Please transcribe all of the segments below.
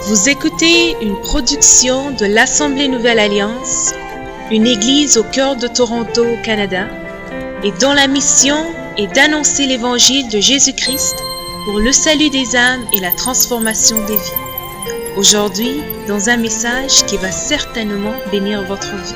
Vous écoutez une production de l'Assemblée Nouvelle Alliance, une église au cœur de Toronto, au Canada, et dont la mission est d'annoncer l'Évangile de Jésus-Christ pour le salut des âmes et la transformation des vies. Aujourd'hui, dans un message qui va certainement bénir votre vie.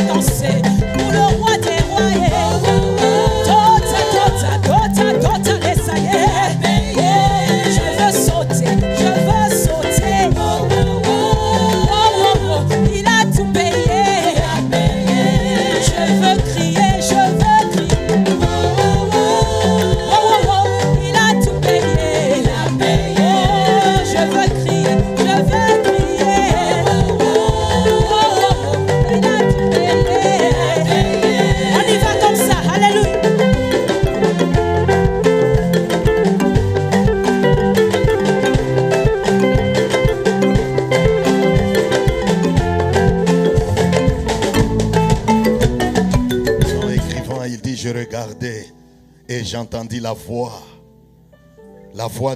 danser pour le roi des rois. Tota, tota, tota, tota, et ça y est. Je veux sauter, je veux sauter. Il a tout payé. Je veux crier, je veux crier. Il a tout payé. Je veux crier, je veux crier. Il a tout payé. On y va comme ça, alléluia. En écrivant, il dit, je regardais et j'entendis la voix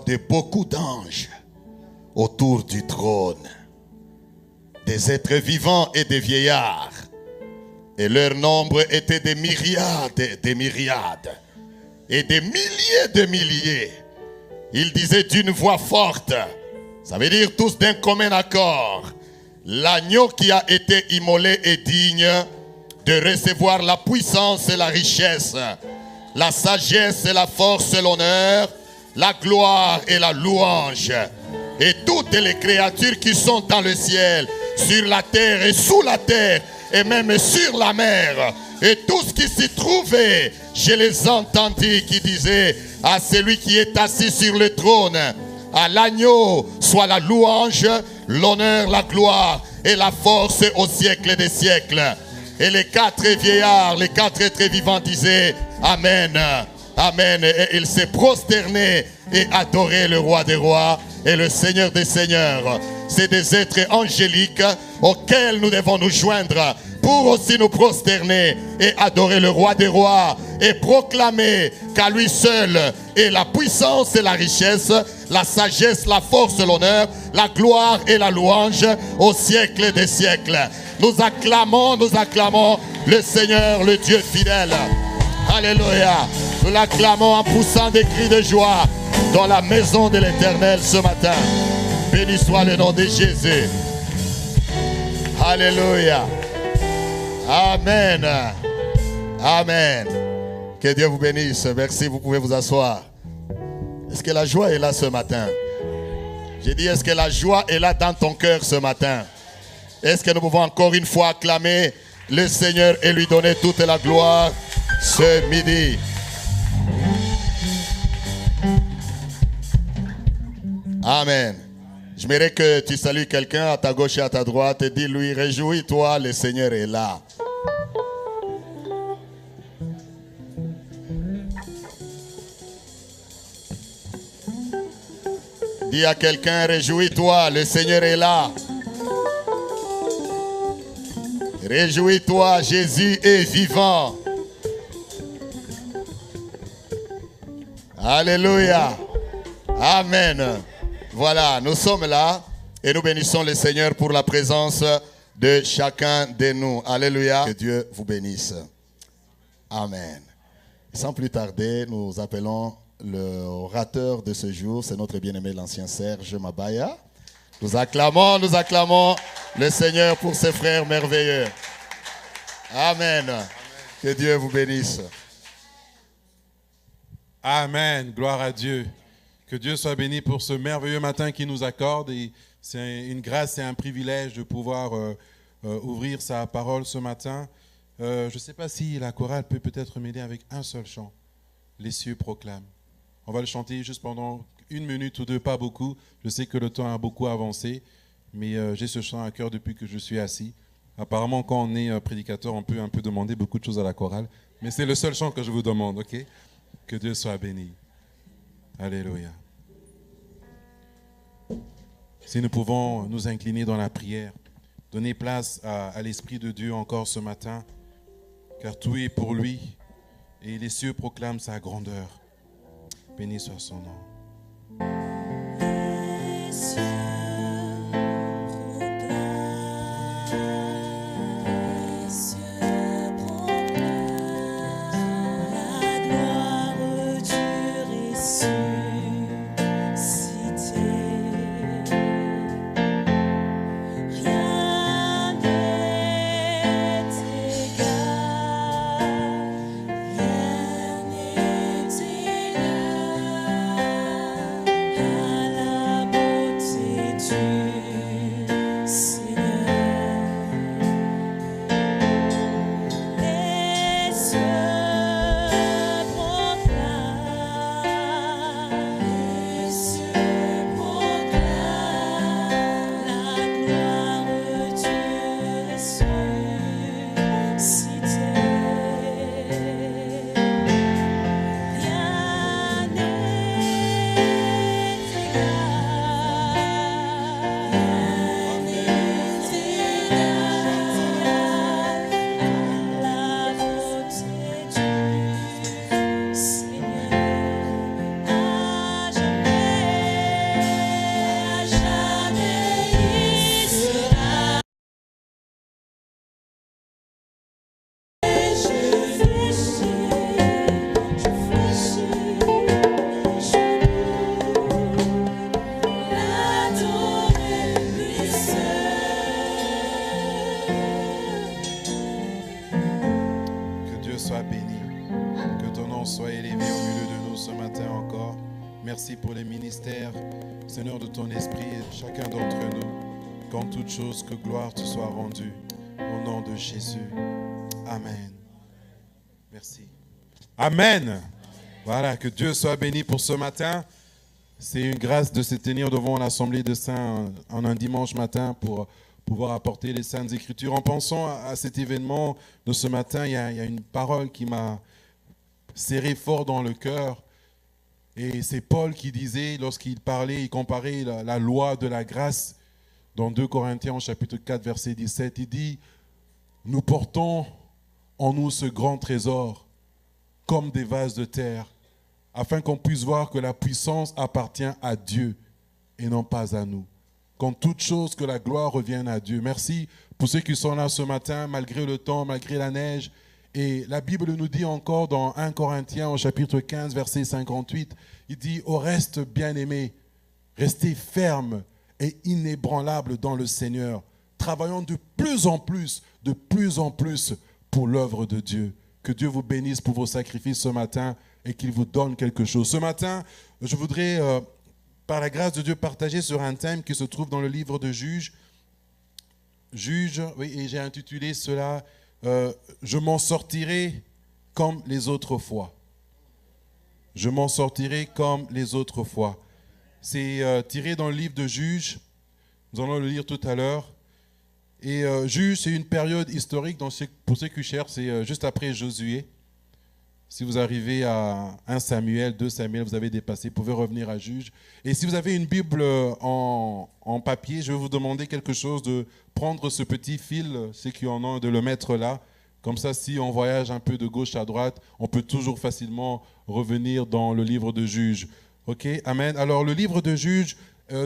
de beaucoup d'anges autour du trône, des êtres vivants et des vieillards. Et leur nombre était des myriades et des milliers de milliers. Ils disaient d'une voix forte, ça veut dire tous d'un commun accord, l'agneau qui a été immolé est digne de recevoir la puissance et la richesse, la sagesse et la force et l'honneur, la gloire et la louange. Et toutes les créatures qui sont dans le ciel, sur la terre et sous la terre, et même sur la mer, et tout ce qui s'y trouvait, je les entendis qui disaient à celui qui est assis sur le trône, à l'agneau soit la louange, l'honneur, la gloire et la force au siècle des siècles. Et les quatre vieillards, les quatre êtres vivants disaient Amen, Amen. Et ils se prosternaient et adoraient le roi des rois et le Seigneur des seigneurs. C'est des êtres angéliques auxquels nous devons nous joindre pour aussi nous prosterner et adorer le roi des rois et proclamer qu'à lui seul est la puissance et la richesse, la sagesse, la force, l'honneur, la gloire et la louange au siècle des siècles. Nous acclamons le Seigneur, le Dieu fidèle. Alléluia. Nous l'acclamons en poussant des cris de joie dans la maison de l'Éternel ce matin. Béni soit le nom de Jésus. Alléluia. Amen. Amen. Que Dieu vous bénisse. Merci, vous pouvez vous asseoir. Est-ce que la joie est là ce matin? J'ai dit, est-ce que la joie est là dans ton cœur ce matin? Est-ce que nous pouvons encore une fois acclamer le Seigneur et lui donner toute la gloire ce midi? Amen. J'aimerais que tu salues quelqu'un à ta gauche et à ta droite et dis-lui, réjouis-toi, le Seigneur est là. Dis à quelqu'un, réjouis-toi, le Seigneur est là. Réjouis-toi, Jésus est vivant. Alléluia. Amen. Voilà, nous sommes là et nous bénissons le Seigneur pour la présence de chacun de nous. Alléluia. Que Dieu vous bénisse. Amen. Sans plus tarder, nous appelons l'orateur de ce jour. C'est notre bien-aimé l'ancien Serge Mabaya. Nous acclamons le Seigneur pour ses frères merveilleux. Amen. Que Dieu vous bénisse. Amen. Gloire à Dieu. Que Dieu soit béni pour ce merveilleux matin qu'il nous accorde. Et c'est une grâce et un privilège de pouvoir ouvrir sa parole ce matin. Je ne sais pas si la chorale peut peut-être m'aider avec un seul chant. Les cieux proclament. On va le chanter juste pendant 1 minute ou 2, pas beaucoup. Je sais que le temps a beaucoup avancé, mais j'ai ce chant à cœur depuis que je suis assis. Apparemment, quand on est prédicateur, on peut un peu demander beaucoup de choses à la chorale, mais c'est le seul chant que je vous demande, ok? Que Dieu soit béni. Alléluia. Si nous pouvons nous incliner dans la prière, donner place à l'Esprit de Dieu encore ce matin, car tout est pour lui et les cieux proclament sa grandeur. Béni soit son nom. Les cieux proclament soit béni. Que ton nom soit élevé au milieu de nous ce matin encore. Merci pour les ministères, Seigneur, de ton esprit et chacun d'entre nous. Qu'en toute chose, que gloire te soit rendue. Au nom de Jésus. Amen. Merci. Amen. Voilà, que Dieu soit béni pour ce matin. C'est une grâce de se tenir devant l'Assemblée des Saints en un dimanche matin pour pouvoir apporter les Saintes Écritures. En pensant à cet événement de ce matin, il y a une parole qui m'a serré fort dans le cœur. Et c'est Paul qui disait, lorsqu'il parlait, il comparait la loi de la grâce dans 2 Corinthiens au chapitre 4, verset 17. Il dit, nous portons en nous ce grand trésor comme des vases de terre, afin qu'on puisse voir que la puissance appartient à Dieu et non pas à nous. Qu'en toute chose, que la gloire revienne à Dieu. Merci pour ceux qui sont là ce matin, malgré le temps, malgré la neige. Et la Bible nous dit encore dans 1 Corinthiens au chapitre 15, verset 58, il dit, au reste, bien-aimés, restez fermes et inébranlables dans le Seigneur, travaillant de plus en plus pour l'œuvre de Dieu. Que Dieu vous bénisse pour vos sacrifices ce matin et qu'il vous donne quelque chose. Ce matin, je voudrais, par la grâce de Dieu, partager sur un thème qui se trouve dans le livre de Juges. Juges, oui, et j'ai intitulé cela « Je m'en sortirai comme les autres fois ». Je m'en sortirai comme les autres fois. C'est tiré dans le livre de Juges. Nous allons le lire tout à l'heure. Et Juges, c'est une période historique, pour ceux qui cherchent, c'est juste après Josué. Si vous arrivez à 1 Samuel, 2 Samuel, vous avez dépassé, vous pouvez revenir à Juges. Et si vous avez une Bible en papier, je vais vous demander quelque chose, de prendre ce petit fil, ceux qui en ont, de le mettre là. Comme ça, si on voyage un peu de gauche à droite, on peut toujours facilement revenir dans le livre de Juges. Ok, amen. Alors, le livre de Juges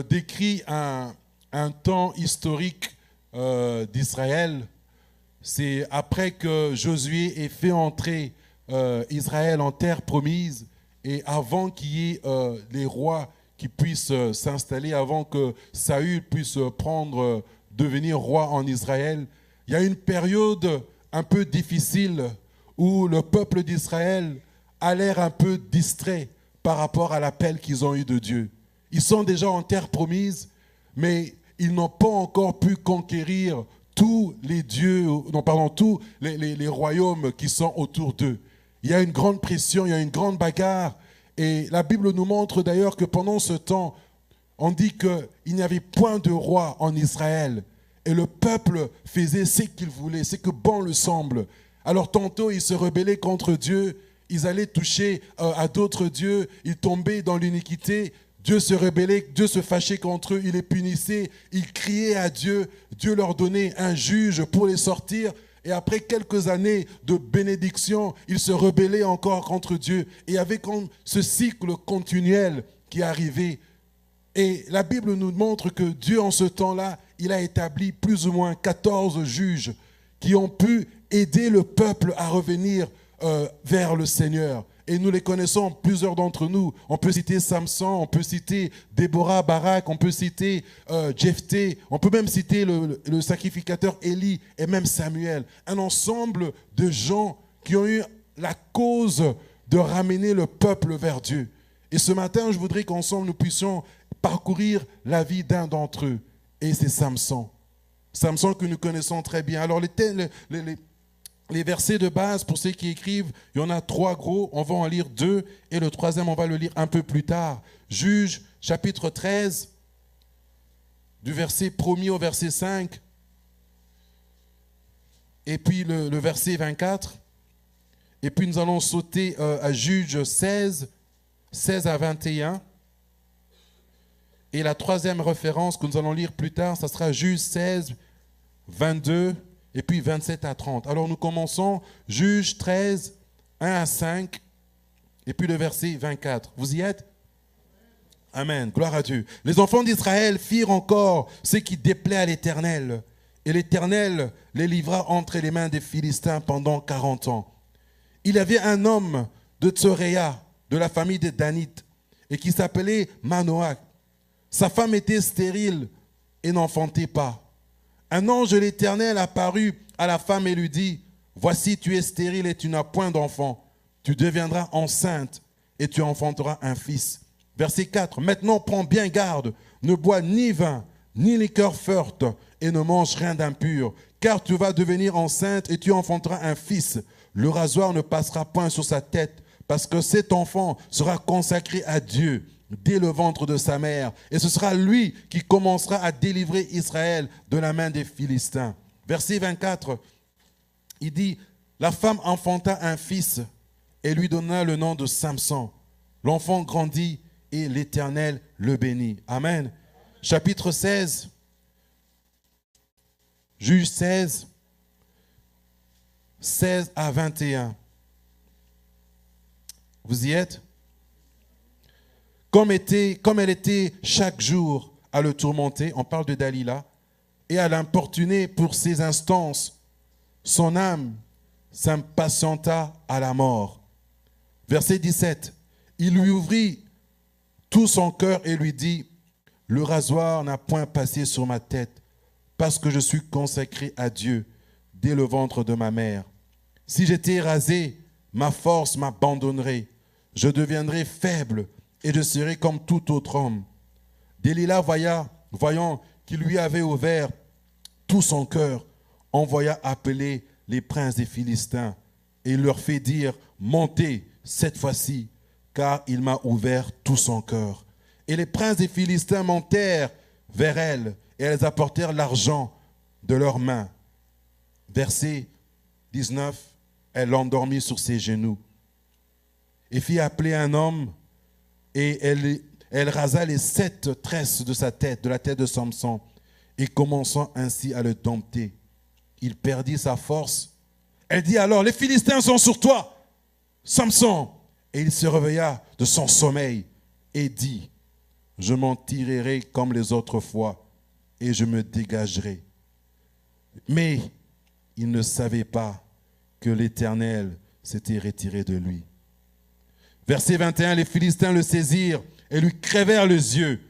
décrit un temps historique d'Israël. C'est après que Josué ait fait entrer Israël en terre promise et avant qu'il y ait les rois qui puissent s'installer, avant que Saül puisse devenir roi en Israël. Il y a une période un peu difficile où le peuple d'Israël a l'air un peu distrait par rapport à l'appel qu'ils ont eu de Dieu. Ils sont déjà en terre promise, mais ils n'ont pas encore pu conquérir tous les dieux, tous les royaumes qui sont autour d'eux. Il y a une grande pression, il y a une grande bagarre. Et la Bible nous montre d'ailleurs que pendant ce temps, on dit qu'il n'y avait point de roi en Israël. Et le peuple faisait ce qu'il voulait, ce que bon lui semble. Alors tantôt, ils se rebellaient contre Dieu, ils allaient toucher à d'autres dieux, ils tombaient dans l'iniquité. Dieu se rebellait, Dieu se fâchait contre eux, il les punissait, ils criaient à Dieu, Dieu leur donnait un juge pour les sortir. Et après quelques années de bénédiction, ils se rebellaient encore contre Dieu. Et il y avait comme ce cycle continuel qui arrivait. Et la Bible nous montre que Dieu, en ce temps-là, il a établi plus ou moins 14 juges qui ont pu aider le peuple à revenir vers le Seigneur. Et nous les connaissons, plusieurs d'entre nous. On peut citer Samson, on peut citer Déborah, Barak, on peut citer Jephthé, on peut même citer le sacrificateur Élie et même Samuel. Un ensemble de gens qui ont eu la cause de ramener le peuple vers Dieu. Et ce matin, je voudrais qu'ensemble nous puissions parcourir la vie d'un d'entre eux. Et c'est Samson. Samson que nous connaissons très bien. Alors les versets de base, pour ceux qui écrivent, il y en a 3 gros, on va en lire 2, et le 3e, on va le lire un peu plus tard. Juges, chapitre 13, du verset 1er au verset 5, et puis le verset 24, et puis nous allons sauter à Juges 16 à 21, et la 3e référence que nous allons lire plus tard, ça sera Juges 16, 22, et puis 27 à 30. Alors nous commençons Juges 13, 1 à 5, et puis le verset 24. Vous y êtes? Amen, gloire à Dieu. Les enfants d'Israël firent encore ce qui déplaît à l'Éternel, et l'Éternel les livra entre les mains des Philistins pendant 40 ans. Il y avait un homme de Tsoréa, de la famille des Danites, et qui s'appelait Manoach. Sa femme était stérile et n'enfantait pas. Un ange de l'Éternel apparut à la femme et lui dit, Voici, tu es stérile et tu n'as point d'enfant. Tu deviendras enceinte et tu enfanteras un fils. Verset 4. Maintenant, prends bien garde, ne bois ni vin, ni liqueur forte, et ne mange rien d'impur, car tu vas devenir enceinte et tu enfanteras un fils. Le rasoir ne passera point sur sa tête, parce que cet enfant sera consacré à Dieu dès le ventre de sa mère, et ce sera lui qui commencera à délivrer Israël de la main des Philistins. Verset 24, il dit, la femme enfanta un fils et lui donna le nom de Samson. L'enfant grandit et l'Éternel le bénit. Amen. Chapitre 16, Juge 16, 16 à 21. Vous y êtes? Comme elle était chaque jour à le tourmenter, on parle de Dalila, et à l'importuner pour ses instances, son âme s'impatienta à la mort. Verset 17, il lui ouvrit tout son cœur et lui dit, le rasoir n'a point passé sur ma tête, parce que je suis consacré à Dieu dès le ventre de ma mère. Si j'étais rasé, ma force m'abandonnerait, je deviendrais faible et je serais comme tout autre homme. Délila, voyant qu'il lui avait ouvert tout son cœur, envoya appeler les princes des Philistins et il leur fit dire, montez cette fois-ci, car il m'a ouvert tout son cœur. Et les princes des Philistins montèrent vers elle et elles apportèrent l'argent de leurs mains. Verset 19, elle l'endormit sur ses genoux et fit appeler un homme et elle rasa les 7 tresses de sa tête, de la tête de Samson, et commençant ainsi à le dompter, il perdit sa force. Elle dit alors, les Philistins sont sur toi, Samson. Et il se réveilla de son sommeil et dit, je m'en tirerai comme les autres fois et je me dégagerai. Mais il ne savait pas que l'Éternel s'était retiré de lui. Verset 21, les Philistins le saisirent et lui crevèrent les yeux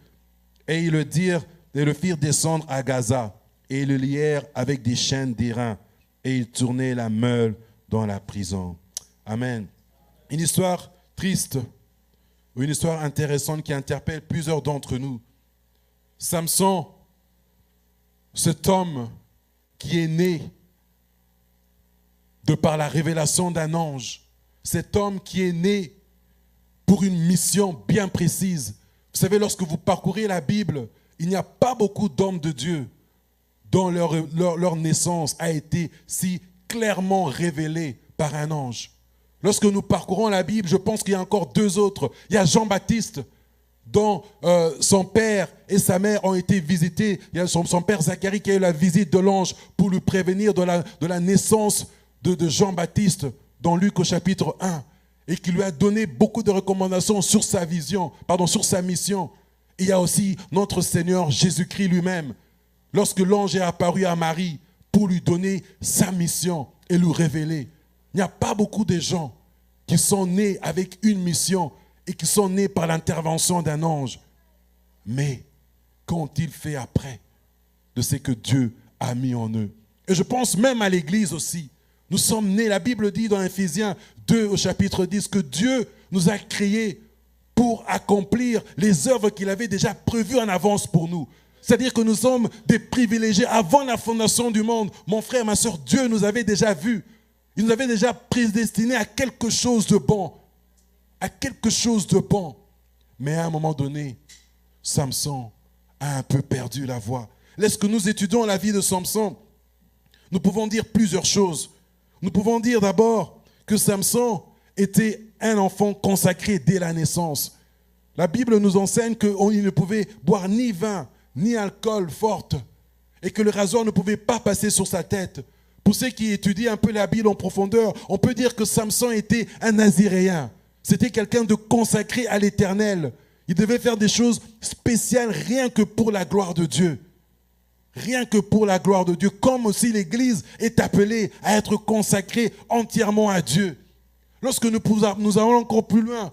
et ils le firent descendre à Gaza et ils le lièrent avec des chaînes d'airain et ils tournaient la meule dans la prison. Amen. Une histoire triste, ou une histoire intéressante qui interpelle plusieurs d'entre nous. Samson, cet homme qui est né de par la révélation d'un ange, cet homme qui est né pour une mission bien précise. Vous savez, lorsque vous parcourez la Bible, il n'y a pas beaucoup d'hommes de Dieu dont leur naissance a été si clairement révélée par un ange. Lorsque nous parcourons la Bible, je pense qu'il y a encore 2 autres. Il y a Jean-Baptiste, dont son père et sa mère ont été visités. Il y a son père Zacharie qui a eu la visite de l'ange pour lui prévenir de la naissance de Jean-Baptiste dans Luc au chapitre 1 et qui lui a donné beaucoup de recommandations sur sa mission. Et il y a aussi notre Seigneur Jésus-Christ lui-même, lorsque l'ange est apparu à Marie pour lui donner sa mission et lui révéler. Il n'y a pas beaucoup de gens qui sont nés avec une mission et qui sont nés par l'intervention d'un ange. Mais qu'ont-ils fait après de ce que Dieu a mis en eux? Et je pense même à l'Église aussi. Nous sommes nés, la Bible dit dans Ephésiens 2 au chapitre 10 que Dieu nous a créés pour accomplir les œuvres qu'il avait déjà prévues en avance pour nous. C'est-à-dire que nous sommes des privilégiés avant la fondation du monde. Mon frère, ma soeur, Dieu nous avait déjà vus. Il nous avait déjà prédestinés à quelque chose de bon. À quelque chose de bon. Mais à un moment donné, Samson a un peu perdu la voie. Lorsque nous étudions la vie de Samson, nous pouvons dire plusieurs choses. Nous pouvons dire d'abord que Samson était un enfant consacré dès la naissance. La Bible nous enseigne qu'il ne pouvait boire ni vin, ni alcool fort, et que le rasoir ne pouvait pas passer sur sa tête. Pour ceux qui étudient un peu la Bible en profondeur, on peut dire que Samson était un naziréen. C'était quelqu'un de consacré à l'Éternel. Il devait faire des choses spéciales rien que pour la gloire de Dieu. Rien que pour la gloire de Dieu. Comme aussi l'Église est appelée à être consacrée entièrement à Dieu. Lorsque nous allons encore plus loin,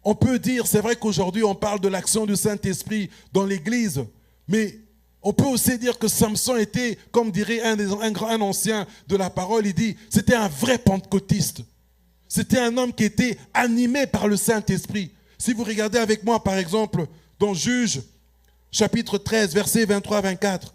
on peut dire, c'est vrai qu'aujourd'hui on parle de l'action du Saint-Esprit dans l'Église, mais On peut aussi dire que Samson était, comme dirait un ancien de la parole, il dit, c'était un vrai pentecôtiste. C'était un homme qui était animé par le Saint-Esprit. Si vous regardez avec moi, par exemple, dans Juges, chapitre 13, versets 23-24,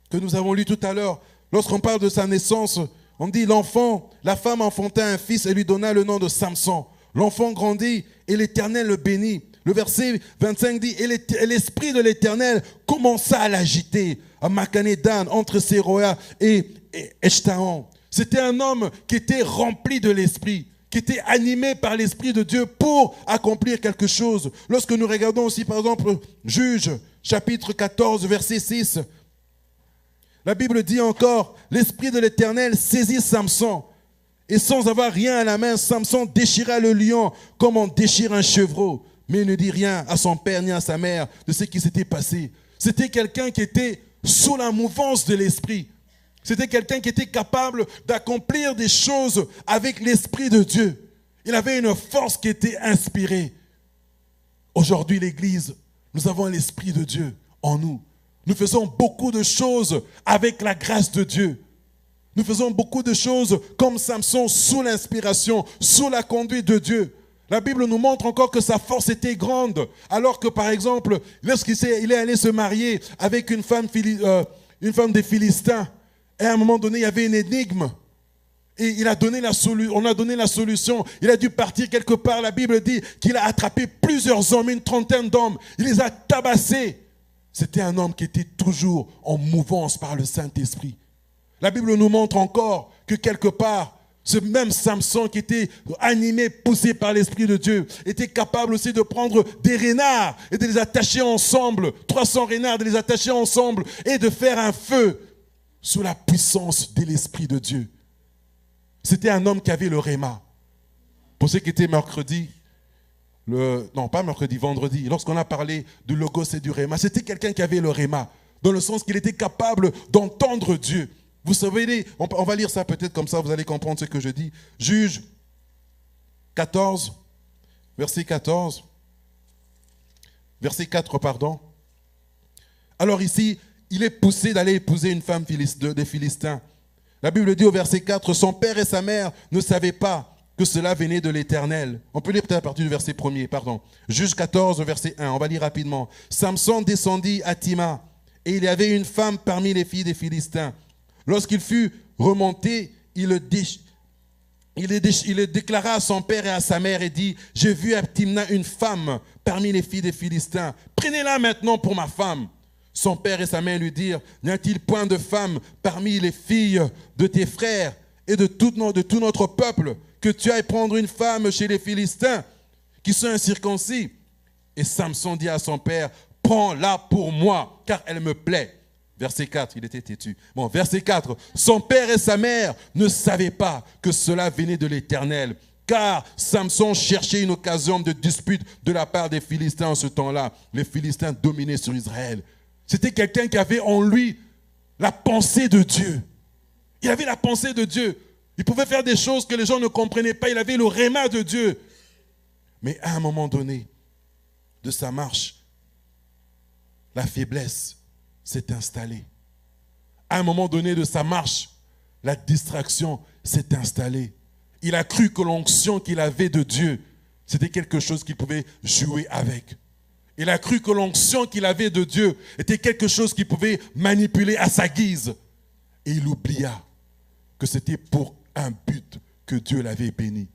que nous avons lu tout à l'heure, lorsqu'on parle de sa naissance, on dit l'enfant, la femme enfanta un fils et lui donna le nom de Samson. L'enfant grandit et l'Éternel le bénit. Le verset 25 dit, et l'esprit de l'Éternel commença à l'agiter, à Makanedan, entre Séroa et Eshtaon. C'était un homme qui était rempli de l'esprit, qui était animé par l'esprit de Dieu pour accomplir quelque chose. Lorsque nous regardons aussi, par exemple, Juges, chapitre 14, verset 6, la Bible dit encore, l'esprit de l'Éternel saisit Samson. Et sans avoir rien à la main, Samson déchira le lion comme on déchire un chevreau. Mais il ne dit rien à son père ni à sa mère de ce qui s'était passé. C'était quelqu'un qui était sous la mouvance de l'esprit. C'était quelqu'un qui était capable d'accomplir des choses avec l'esprit de Dieu. Il avait une force qui était inspirée. Aujourd'hui, l'Église, nous avons l'esprit de Dieu en nous. Nous faisons beaucoup de choses avec la grâce de Dieu. Nous faisons beaucoup de choses comme Samson sous l'inspiration, sous la conduite de Dieu. La Bible nous montre encore que sa force était grande, alors que par exemple, lorsqu'il est allé se marier avec une femme des Philistins, et à un moment donné, il y avait une énigme, et on a donné la solution, il a dû partir quelque part. La Bible dit qu'il a attrapé plusieurs hommes, une trentaine d'hommes, il les a tabassés. C'était un homme qui était toujours en mouvance par le Saint-Esprit. La Bible nous montre encore que quelque part, ce même Samson qui était animé, poussé par l'Esprit de Dieu, était capable aussi de prendre des renards et de les attacher ensemble, 300 renards, de les attacher ensemble et de faire un feu sous la puissance de l'Esprit de Dieu. C'était un homme qui avait le réma. Pour ceux qui étaient vendredi, lorsqu'on a parlé du logos et du réma, c'était quelqu'un qui avait le réma, dans le sens qu'il était capable d'entendre Dieu. Vous savez, on va lire ça peut-être comme ça, vous allez comprendre ce que je dis. Juge 14, verset 14, verset 4, pardon. Alors ici, il est poussé d'aller épouser une femme des Philistins. La Bible dit au verset 4, son père et sa mère ne savaient pas que cela venait de l'Éternel. On peut lire peut-être à partir du verset 1er, pardon. Juge 14, verset 1, on va lire rapidement. Samson descendit à Tima, et il y avait une femme parmi les filles des Philistins. Lorsqu'il fut remonté, il le déclara à son père et à sa mère et dit, « J'ai vu à Timna une femme parmi les filles des Philistins. Prenez-la maintenant pour ma femme. » Son père et sa mère lui dirent, « N'y a-t-il point de femme parmi les filles de tes frères et de tout notre peuple que tu ailles prendre une femme chez les Philistins qui sont incirconcis ?» Et Samson dit à son père, « Prends-la pour moi, car elle me plaît. » Verset 4, il était têtu. Bon, verset 4, son père et sa mère ne savaient pas que cela venait de l'Éternel, car Samson cherchait une occasion de dispute de la part des Philistins en ce temps-là. Les Philistins dominaient sur Israël. C'était quelqu'un qui avait en lui la pensée de Dieu. Il avait la pensée de Dieu. Il pouvait faire des choses que les gens ne comprenaient pas. Il avait le réma de Dieu. Mais à un moment donné de sa marche, la faiblesse s'est installée. À un moment donné de sa marche, la distraction s'est installée. Il a cru que l'onction qu'il avait de Dieu, c'était quelque chose qu'il pouvait jouer avec. Il a cru que l'onction qu'il avait de Dieu était quelque chose qu'il pouvait manipuler à sa guise. Et il oublia que c'était pour un but que Dieu l'avait béni.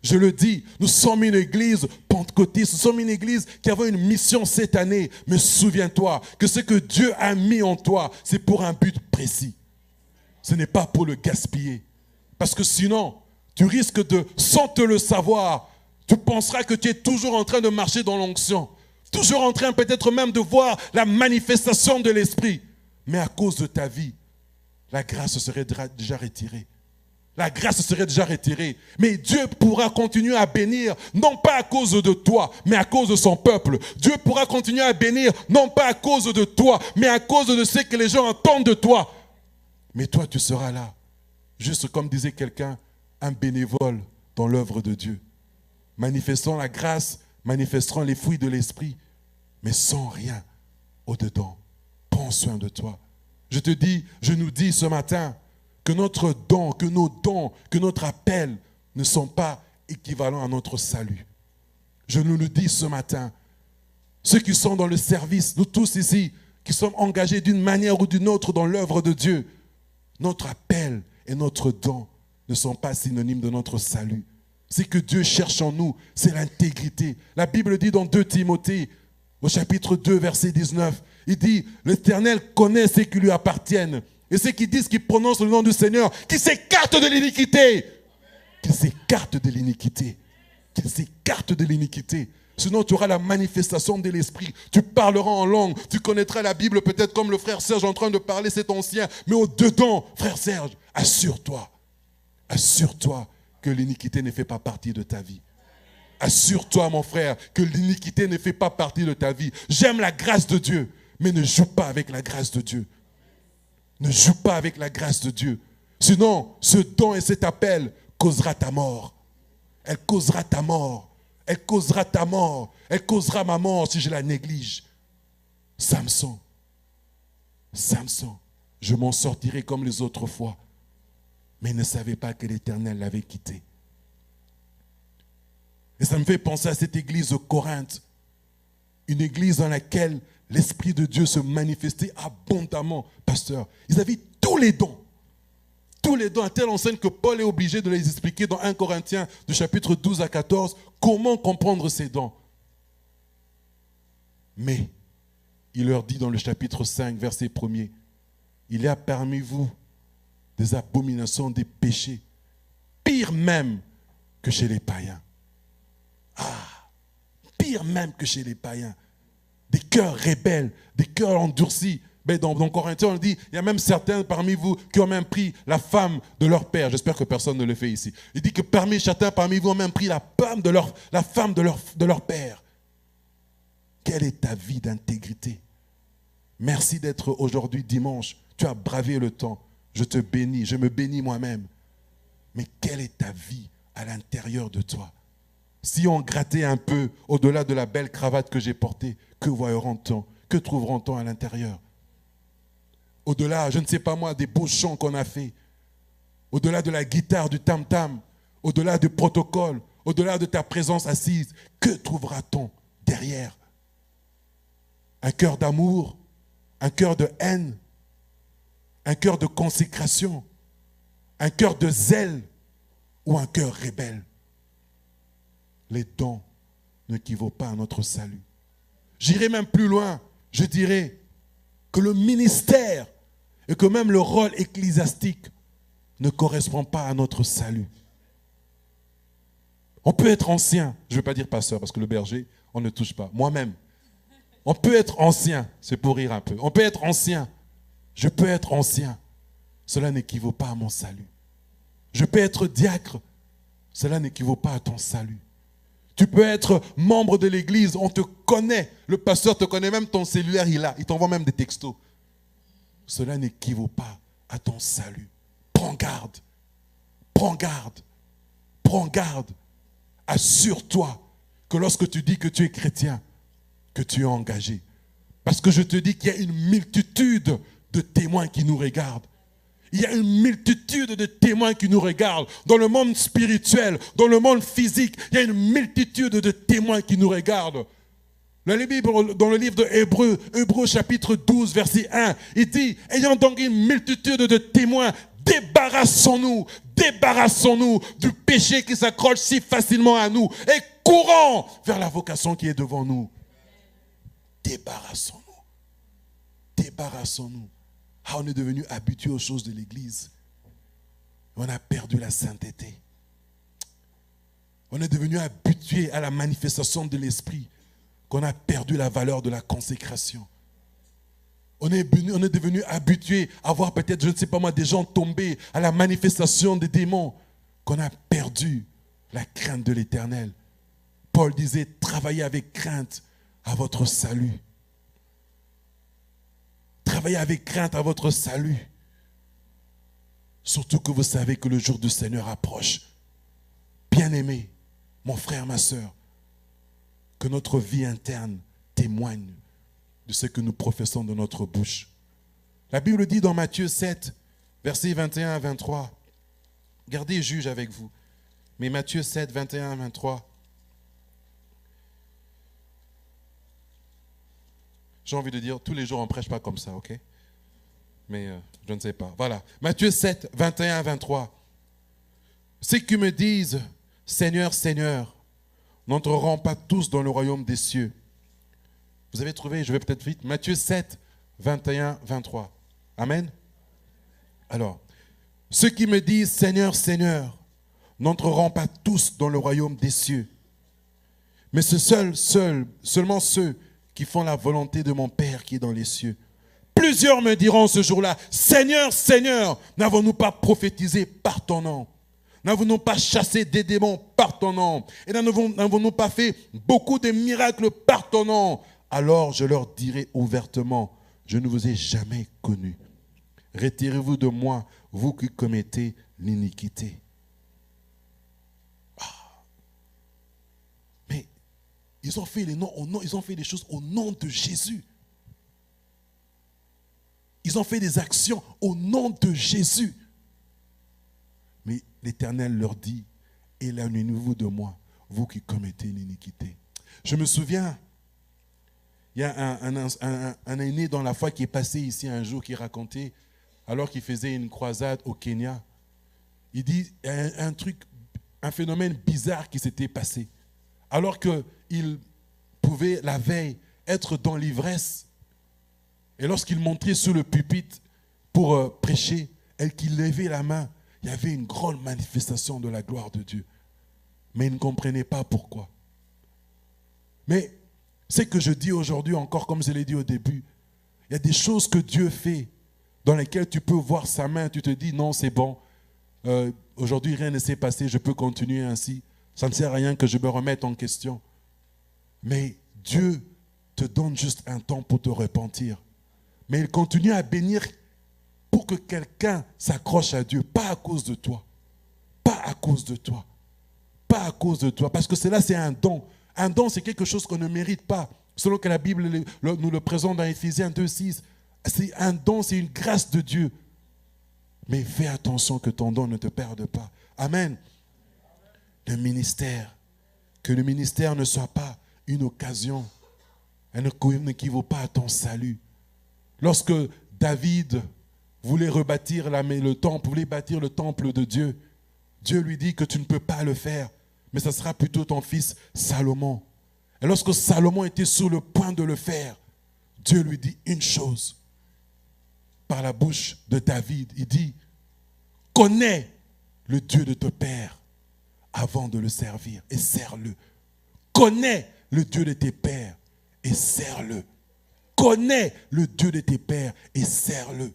Je le dis, nous sommes une église pentecôtiste, nous sommes une église qui avait une mission cette année. Mais souviens-toi que ce que Dieu a mis en toi, c'est pour un but précis. Ce n'est pas pour le gaspiller. Parce que sinon, tu risques de, sans te le savoir, tu penseras que tu es toujours en train de marcher dans l'onction. Toujours en train peut-être même de voir la manifestation de l'esprit. Mais à cause de ta vie, la grâce serait déjà retirée. La grâce serait déjà retirée. Mais Dieu pourra continuer à bénir, non pas à cause de toi, mais à cause de son peuple. Dieu pourra continuer à bénir, non pas à cause de toi, mais à cause de ce que les gens entendent de toi. Mais toi, tu seras là, juste comme disait quelqu'un, un bénévole dans l'œuvre de Dieu. Manifestant la grâce, manifestant les fruits de l'esprit, mais sans rien au-dedans. Prends prend soin de toi. Je nous dis ce matin que notre don, que nos dons, que notre appel ne sont pas équivalents à notre salut. Je nous le dis ce matin. Ceux qui sont dans le service, nous tous ici, qui sommes engagés d'une manière ou d'une autre dans l'œuvre de Dieu, notre appel et notre don ne sont pas synonymes de notre salut. Ce que Dieu cherche en nous, c'est l'intégrité. La Bible dit dans 2 Timothée, au chapitre 2, verset 19, il dit, l'Éternel connaît ceux qui lui appartiennent. Et ceux qui disent qu'ils prononcent le nom du Seigneur, qu'ils s'écartent de l'iniquité. Qu'ils s'écartent de l'iniquité. Qu'ils s'écartent de l'iniquité. Sinon, tu auras la manifestation de l'Esprit. Tu parleras en langue. Tu connaîtras la Bible peut-être comme le frère Serge en train de parler, c'est ancien. Mais au-dedans, frère Serge, assure-toi que l'iniquité ne fait pas partie de ta vie. Assure-toi, mon frère, que l'iniquité ne fait pas partie de ta vie. J'aime la grâce de Dieu, mais ne joue pas avec la grâce de Dieu. Ne joue pas avec la grâce de Dieu. Sinon, ce don et cet appel causera ta mort. Elle causera ta mort. Elle causera ta mort. Elle causera ma mort si je la néglige. Samson, je m'en sortirai comme les autres fois. Mais il ne savait pas que l'Éternel l'avait quitté. Et ça me fait penser à cette église de Corinthe. Une église dans laquelle l'Esprit de Dieu se manifestait abondamment. Pasteur, ils avaient tous les dons. Tous les dons à telle enseigne que Paul est obligé de les expliquer dans 1 Corinthiens du chapitre 12 à 14. Comment comprendre ces dons? Mais il leur dit dans le chapitre 5, verset 1er, il y a parmi vous des abominations, des péchés, pire même que chez les païens. Pire même que chez les païens. Des cœurs rebelles, des cœurs endurcis. Mais dans Corinthiens, on dit, il y a même certains parmi vous qui ont même pris la femme de leur père. J'espère que personne ne le fait ici. Il dit que certains parmi vous ont même pris la femme de leur père. Quelle est ta vie d'intégrité? Merci d'être aujourd'hui dimanche. Tu as bravé le temps. Je te bénis, je me bénis moi-même. Mais quelle est ta vie à l'intérieur de toi? Si on grattait un peu au-delà de la belle cravate que j'ai portée, que voyera-t-on? Que trouvera-t-on à l'intérieur? Au-delà, je ne sais pas moi, des beaux chants qu'on a fait, au-delà de la guitare, du tam-tam, au-delà du protocole, au-delà de ta présence assise, que trouvera-t-on derrière? Un cœur d'amour, un cœur de haine, un cœur de consécration, un cœur de zèle ou un cœur rebelle? Les dons n'équivaut pas à notre salut. J'irai même plus loin, je dirais que le ministère et que même le rôle ecclésiastique ne correspond pas à notre salut. On peut être ancien, je ne veux pas dire pasteur parce que le berger, on ne touche pas. Moi-même, on peut être ancien, c'est pour rire un peu. On peut être ancien, je peux être ancien. Cela n'équivaut pas à mon salut. Je peux être diacre, cela n'équivaut pas à ton salut. Tu peux être membre de l'église, on te connaît, le pasteur te connaît, même ton cellulaire il t'envoie même des textos. Cela n'équivaut pas à ton salut. Prends garde, prends garde, prends garde. Assure-toi que lorsque tu dis que tu es chrétien, que tu es engagé. Parce que je te dis qu'il y a une multitude de témoins qui nous regardent. Il y a une multitude de témoins qui nous regardent. Dans le monde spirituel, dans le monde physique, il y a une multitude de témoins qui nous regardent. Dans le livre de Hébreux chapitre 12, verset 1, il dit, ayant donc une multitude de témoins, débarrassons-nous du péché qui s'accroche si facilement à nous et courons vers la vocation qui est devant nous. Débarrassons-nous. On est devenu habitué aux choses de l'Église. On a perdu la sainteté. On est devenu habitué à la manifestation de l'Esprit, qu'on a perdu la valeur de la consécration. On est devenu habitué à voir peut-être, je ne sais pas moi, des gens tomber à la manifestation des démons, qu'on a perdu la crainte de l'Éternel. Paul disait, travaillez avec crainte à votre salut. Travaillez avec crainte à votre salut. Surtout que vous savez que le jour du Seigneur approche. Bien-aimé, mon frère, ma soeur, que notre vie interne témoigne de ce que nous professons de notre bouche. La Bible dit dans Matthieu 7, versets 21 à 23. Gardez juge avec vous. Mais Matthieu 7, 21 à 23. J'ai envie de dire, tous les jours on ne prêche pas comme ça, ok? Mais je ne sais pas. Voilà. Matthieu 7, 21 à 23. Ceux qui me disent, Seigneur, Seigneur, n'entreront pas tous dans le royaume des cieux. Vous avez trouvé, je vais peut-être vite. Matthieu 7, 21, 23. Amen. Alors, ceux qui me disent, Seigneur, Seigneur, n'entreront pas tous dans le royaume des cieux. Mais seulement ceux qui font la volonté de mon Père qui est dans les cieux. Plusieurs me diront ce jour-là, Seigneur, Seigneur, n'avons-nous pas prophétisé par ton nom? N'avons-nous pas chassé des démons par ton nom? Et n'avons-nous pas fait beaucoup de miracles par ton nom? Alors je leur dirai ouvertement, je ne vous ai jamais connus. Retirez-vous de moi, vous qui commettez l'iniquité. Mais ils ont fait ils ont fait des choses au nom de Jésus. Ils ont fait des actions au nom de Jésus. Mais l'Éternel leur dit, éloignez-vous de moi, vous qui commettez l'iniquité. Je me souviens, il y a un aîné dans la foi qui est passé ici un jour, qui racontait, alors qu'il faisait une croisade au Kenya, il dit un phénomène bizarre qui s'était passé. Alors qu'il pouvait la veille être dans l'ivresse, et lorsqu'il montrait sur le pupitre pour prêcher, et qu'il levait la main, il y avait une grande manifestation de la gloire de Dieu. Mais il ne comprenait pas pourquoi. Mais ce que je dis aujourd'hui encore, comme je l'ai dit au début, il y a des choses que Dieu fait dans lesquelles tu peux voir sa main, tu te dis non, c'est bon, aujourd'hui rien ne s'est passé, je peux continuer ainsi. Ça ne sert à rien que je me remette en question. Mais Dieu te donne juste un temps pour te repentir. Mais il continue à bénir pour que quelqu'un s'accroche à Dieu, pas à cause de toi. Pas à cause de toi. Pas à cause de toi. Parce que cela, c'est un don. Un don, c'est quelque chose qu'on ne mérite pas. Selon que la Bible nous le présente dans Éphésiens 2,6. C'est un don, c'est une grâce de Dieu. Mais fais attention que ton don ne te perde pas. Amen. Le ministère. Que le ministère ne soit pas une occasion. Elle n'équivaut pas à ton salut. Lorsque David voulait rebâtir le temple, voulait bâtir le temple de Dieu, Dieu lui dit que tu ne peux pas le faire, mais ce sera plutôt ton fils Salomon. Et lorsque Salomon était sur le point de le faire, Dieu lui dit une chose par la bouche de David. Il dit, connais le Dieu de ton père avant de le servir et sers-le. Connais le Dieu de tes pères et sers-le. Connais le Dieu de tes pères et sers-le.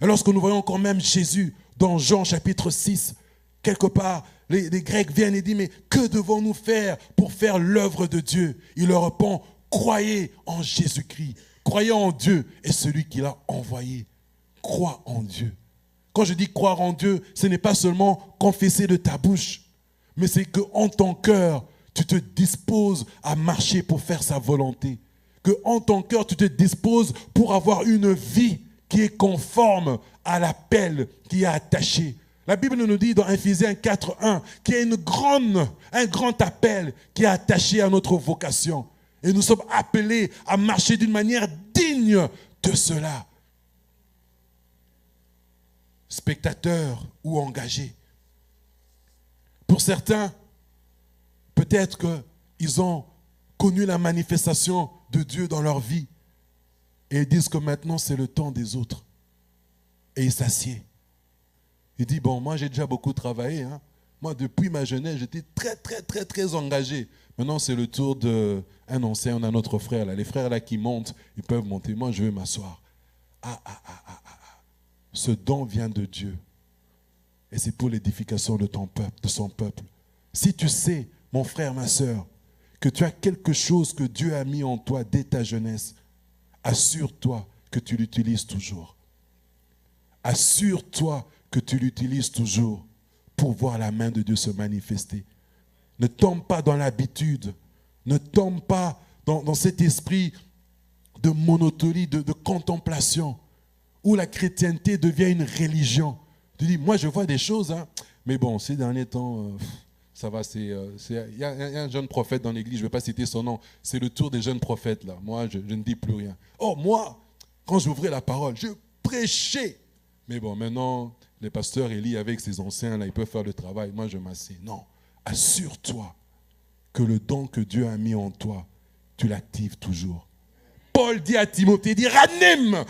Et lorsque nous voyons quand même Jésus dans Jean chapitre 6, quelque part, les Grecs viennent et disent, mais que devons-nous faire pour faire l'œuvre de Dieu? Il leur répond, croyez en Jésus-Christ, croyez en Dieu et celui qui l'a envoyé. Crois en Dieu. Quand je dis croire en Dieu, ce n'est pas seulement confesser de ta bouche, mais c'est qu'en ton cœur, tu te disposes à marcher pour faire sa volonté. Qu'en ton cœur, tu te disposes pour avoir une vie qui est conforme à l'appel qui est attaché. La Bible nous dit dans Éphésiens 4:1 qu'il y a un grand appel qui est attaché à notre vocation. Et nous sommes appelés à marcher d'une manière digne de cela. Spectateurs ou engagés. Pour certains, peut-être qu'ils ont connu la manifestation de Dieu dans leur vie et ils disent que maintenant c'est le temps des autres. Et ils s'assiedent. Il dit, bon, moi j'ai déjà beaucoup travaillé. Hein. Moi, depuis ma jeunesse, j'étais très engagé. Maintenant, c'est le tour d'un ancien, on a notre frère là. Les frères là qui montent, ils peuvent monter. Moi, je vais m'asseoir. Ce don vient de Dieu. Et c'est pour l'édification de ton peuple, de son peuple. Si tu sais, mon frère, ma soeur, que tu as quelque chose que Dieu a mis en toi dès ta jeunesse, assure-toi que tu l'utilises toujours. Assure-toi que tu l'utilises toujours pour voir la main de Dieu se manifester. Ne tombe pas dans l'habitude. Ne tombe pas dans cet esprit de monotonie, de contemplation, où la chrétienté devient une religion. Tu dis, moi je vois des choses, hein, mais bon, ces derniers temps, ça va, il y a un jeune prophète dans l'église, je ne vais pas citer son nom, c'est le tour des jeunes prophètes là. Moi, je ne dis plus rien. Oh, moi, quand j'ouvrais la parole, je prêchais. Mais bon, maintenant, les pasteurs Élie avec ses anciens, là, ils peuvent faire le travail. Moi, je m'assieds. Non, assure-toi que le don que Dieu a mis en toi, tu l'actives toujours. Paul dit à Timothée, il dit, ranime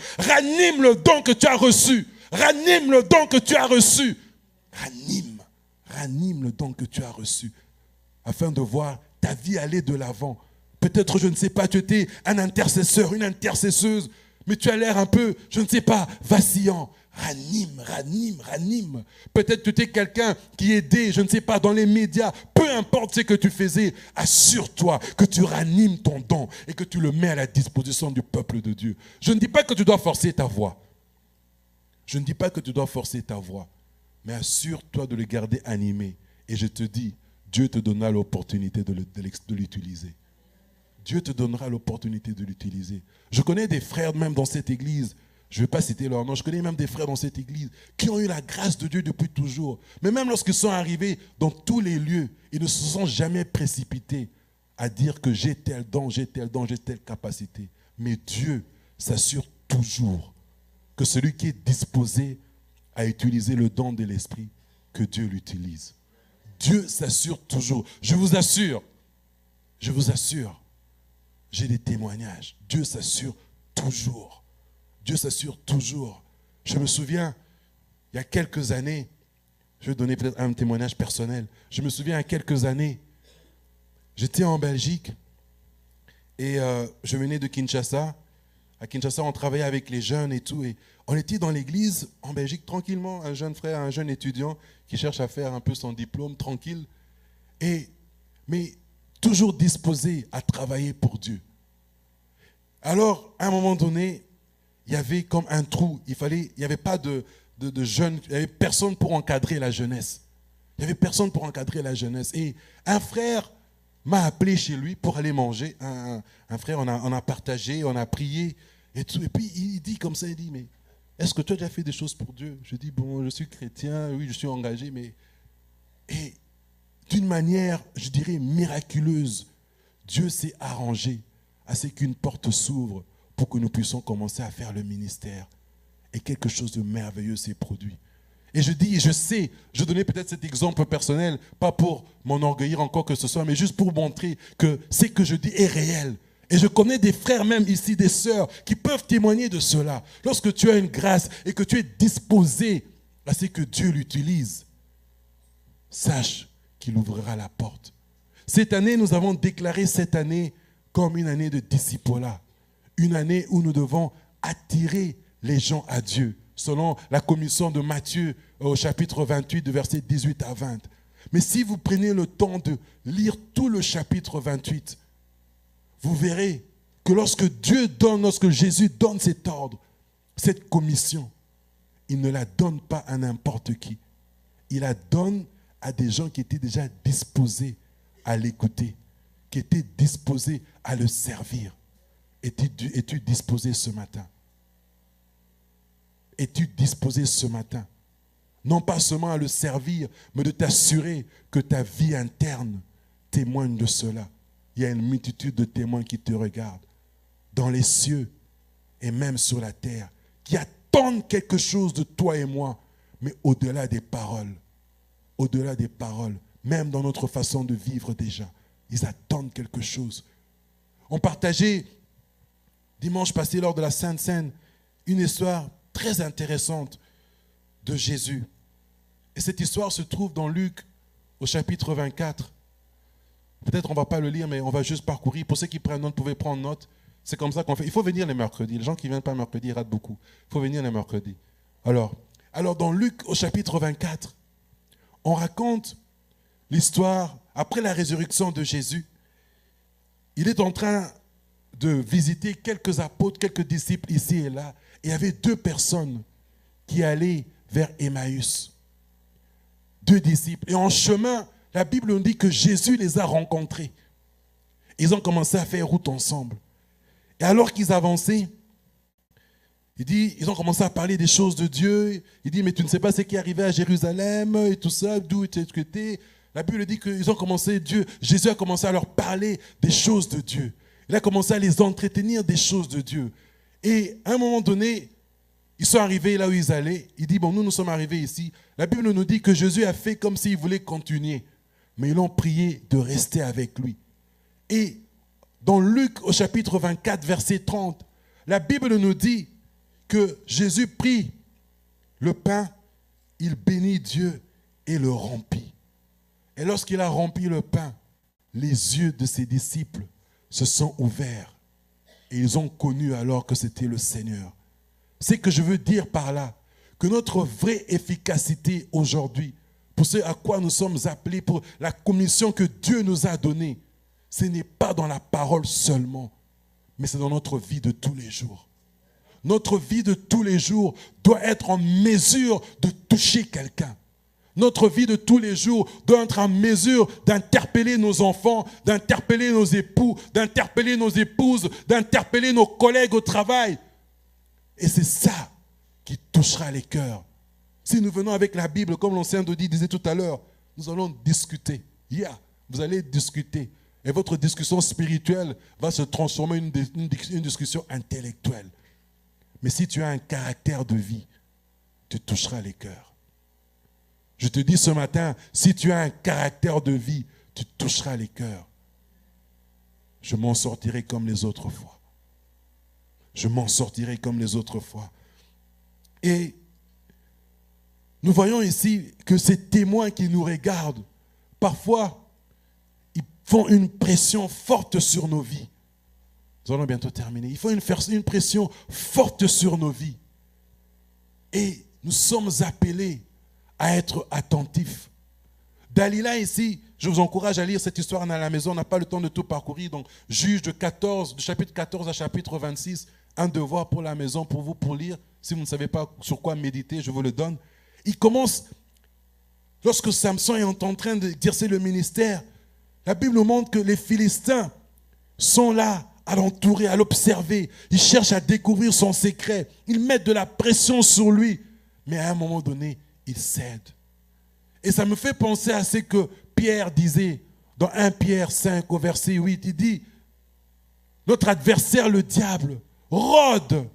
le don que tu as reçu. Ranime le don que tu as reçu. Ranime le don que tu as reçu. Afin de voir ta vie aller de l'avant. Peut-être, je ne sais pas, tu étais un intercesseur, une intercesseuse, mais tu as l'air un peu, je ne sais pas, vacillant. Ranime. Peut-être tu étais quelqu'un qui aidait, je ne sais pas, dans les médias. Peu importe ce que tu faisais, assure-toi que tu ranimes ton don et que tu le mets à la disposition du peuple de Dieu. Je ne dis pas que tu dois forcer ta voix. Mais assure-toi de le garder animé. Et je te dis, Dieu te donnera l'opportunité de l'utiliser. Dieu te donnera l'opportunité de l'utiliser. Je connais des frères même dans cette église, je ne vais pas citer leur nom, je connais même des frères dans cette église qui ont eu la grâce de Dieu depuis toujours. Mais même lorsqu'ils sont arrivés dans tous les lieux, ils ne se sont jamais précipités à dire que j'ai tel don, j'ai telle capacité. Mais Dieu s'assure toujours que celui qui est disposé à utiliser le don de l'esprit, que Dieu l'utilise. Dieu s'assure toujours. Je vous assure, j'ai des témoignages. Dieu s'assure toujours. Je me souviens, il y a quelques années, je vais donner peut-être un témoignage personnel. Je me souviens, il y a quelques années, j'étais en Belgique et je venais de Kinshasa. À Kinshasa, on travaillait avec les jeunes et tout. Et on était dans l'église en Belgique tranquillement, un jeune frère, un jeune étudiant qui cherche à faire un peu son diplôme tranquille. Mais toujours disposé à travailler pour Dieu. Alors, à un moment donné, il y avait comme un trou. Il n'y avait pas de jeunes, il n'y avait personne pour encadrer la jeunesse. Et un frère m'a appelé chez lui pour aller manger. Un frère, on a partagé, on a prié et tout. Et puis, il dit comme ça, il dit, mais est-ce que tu as déjà fait des choses pour Dieu? Je dis, bon, je suis chrétien, oui, je suis engagé, mais... Et d'une manière, je dirais, miraculeuse, Dieu s'est arrangé à ce qu'une porte s'ouvre pour que nous puissions commencer à faire le ministère. Et quelque chose de merveilleux s'est produit. Et je dis, et je sais, je donnais peut-être cet exemple personnel, pas pour m'enorgueillir encore que ce soit, mais juste pour montrer que ce que je dis est réel. Et je connais des frères même ici, des sœurs, qui peuvent témoigner de cela. Lorsque tu as une grâce et que tu es disposé à ce que Dieu l'utilise, sache qu'il ouvrira la porte. Cette année, nous avons déclaré cette année comme une année de discipulat. Une année où nous devons attirer les gens à Dieu, selon la commission de Matthieu au chapitre 28, de versets 18 à 20. Mais si vous prenez le temps de lire tout le chapitre 28, vous verrez que lorsque Jésus donne cet ordre, cette commission, il ne la donne pas à n'importe qui. Il la donne à des gens qui étaient déjà disposés à l'écouter, qui étaient disposés à le servir. Es-tu disposé ce matin? Es-tu disposé ce matin? Non pas seulement à le servir, mais de t'assurer que ta vie interne témoigne de cela. Il y a une multitude de témoins qui te regardent, dans les cieux et même sur la terre, qui attendent quelque chose de toi et moi, mais au-delà des paroles, même dans notre façon de vivre déjà, ils attendent quelque chose. On partageait dimanche passé lors de la Sainte Seine une histoire très intéressante de Jésus. Et cette histoire se trouve dans Luc au chapitre 24. Peut-être on ne va pas le lire, mais on va juste parcourir. Pour ceux qui prennent note, vous pouvez prendre note. C'est comme ça qu'on fait. Il faut venir les mercredis. Les gens qui ne viennent pas mercredi, ils ratent beaucoup. Il faut venir les mercredis. Alors dans Luc au chapitre 24, on raconte l'histoire, après la résurrection de Jésus, il est en train de visiter quelques apôtres, quelques disciples ici et là. Et il y avait 2 personnes qui allaient vers Emmaüs. 2 disciples. Et en chemin, la Bible nous dit que Jésus les a rencontrés. Ils ont commencé à faire route ensemble. Et alors qu'ils avançaient, Il dit, ils ont commencé à parler des choses de Dieu. Il dit, mais tu ne sais pas ce qui est arrivé à Jérusalem et tout ça, d'où tu étais. La Bible dit que Jésus a commencé à leur parler des choses de Dieu. Il a commencé à les entretenir des choses de Dieu. Et à un moment donné, ils sont arrivés là où ils allaient. Il dit, bon, nous sommes arrivés ici. La Bible nous dit que Jésus a fait comme s'il voulait continuer. Mais ils l'ont prié de rester avec lui. Et dans Luc au chapitre 24, verset 30, la Bible nous dit que Jésus prit le pain, il bénit Dieu et le rompit. Et lorsqu'il a rompi le pain, les yeux de ses disciples se sont ouverts et ils ont connu alors que c'était le Seigneur. C'est que je veux dire par là que notre vraie efficacité aujourd'hui, pour ce à quoi nous sommes appelés, pour la commission que Dieu nous a donnée, ce n'est pas dans la parole seulement, mais c'est dans notre vie de tous les jours. Notre vie de tous les jours doit être en mesure de toucher quelqu'un. Notre vie de tous les jours doit être en mesure d'interpeller nos enfants, d'interpeller nos époux, d'interpeller nos épouses, d'interpeller nos collègues au travail. Et c'est ça qui touchera les cœurs. Si nous venons avec la Bible, comme l'ancien Dodi disait tout à l'heure, nous allons discuter. Vous allez discuter. Et votre discussion spirituelle va se transformer en une discussion intellectuelle. Mais si tu as un caractère de vie, tu toucheras les cœurs. Je te dis ce matin, si tu as un caractère de vie, tu toucheras les cœurs. Je m'en sortirai comme les autres fois. Je m'en sortirai comme les autres fois. Et nous voyons ici que ces témoins qui nous regardent, parfois, ils font une pression forte sur nos vies. Nous allons bientôt terminer. Ils font une pression forte sur nos vies. Et nous sommes appelés à être attentifs. Dalila ici, je vous encourage à lire cette histoire à la maison. On n'a pas le temps de tout parcourir. Donc, Juge de chapitre 14 à chapitre 26, un devoir pour la maison, pour vous, pour lire. Si vous ne savez pas sur quoi méditer, je vous le donne. Il commence, lorsque Samson est en train d'exercer le ministère, la Bible nous montre que les Philistins sont là à l'entourer, à l'observer. Ils cherchent à découvrir son secret. Ils mettent de la pression sur lui. Mais à un moment donné, il cède. Et ça me fait penser à ce que Pierre disait dans 1 Pierre 5 au verset 8. Il dit, notre adversaire le diable rôde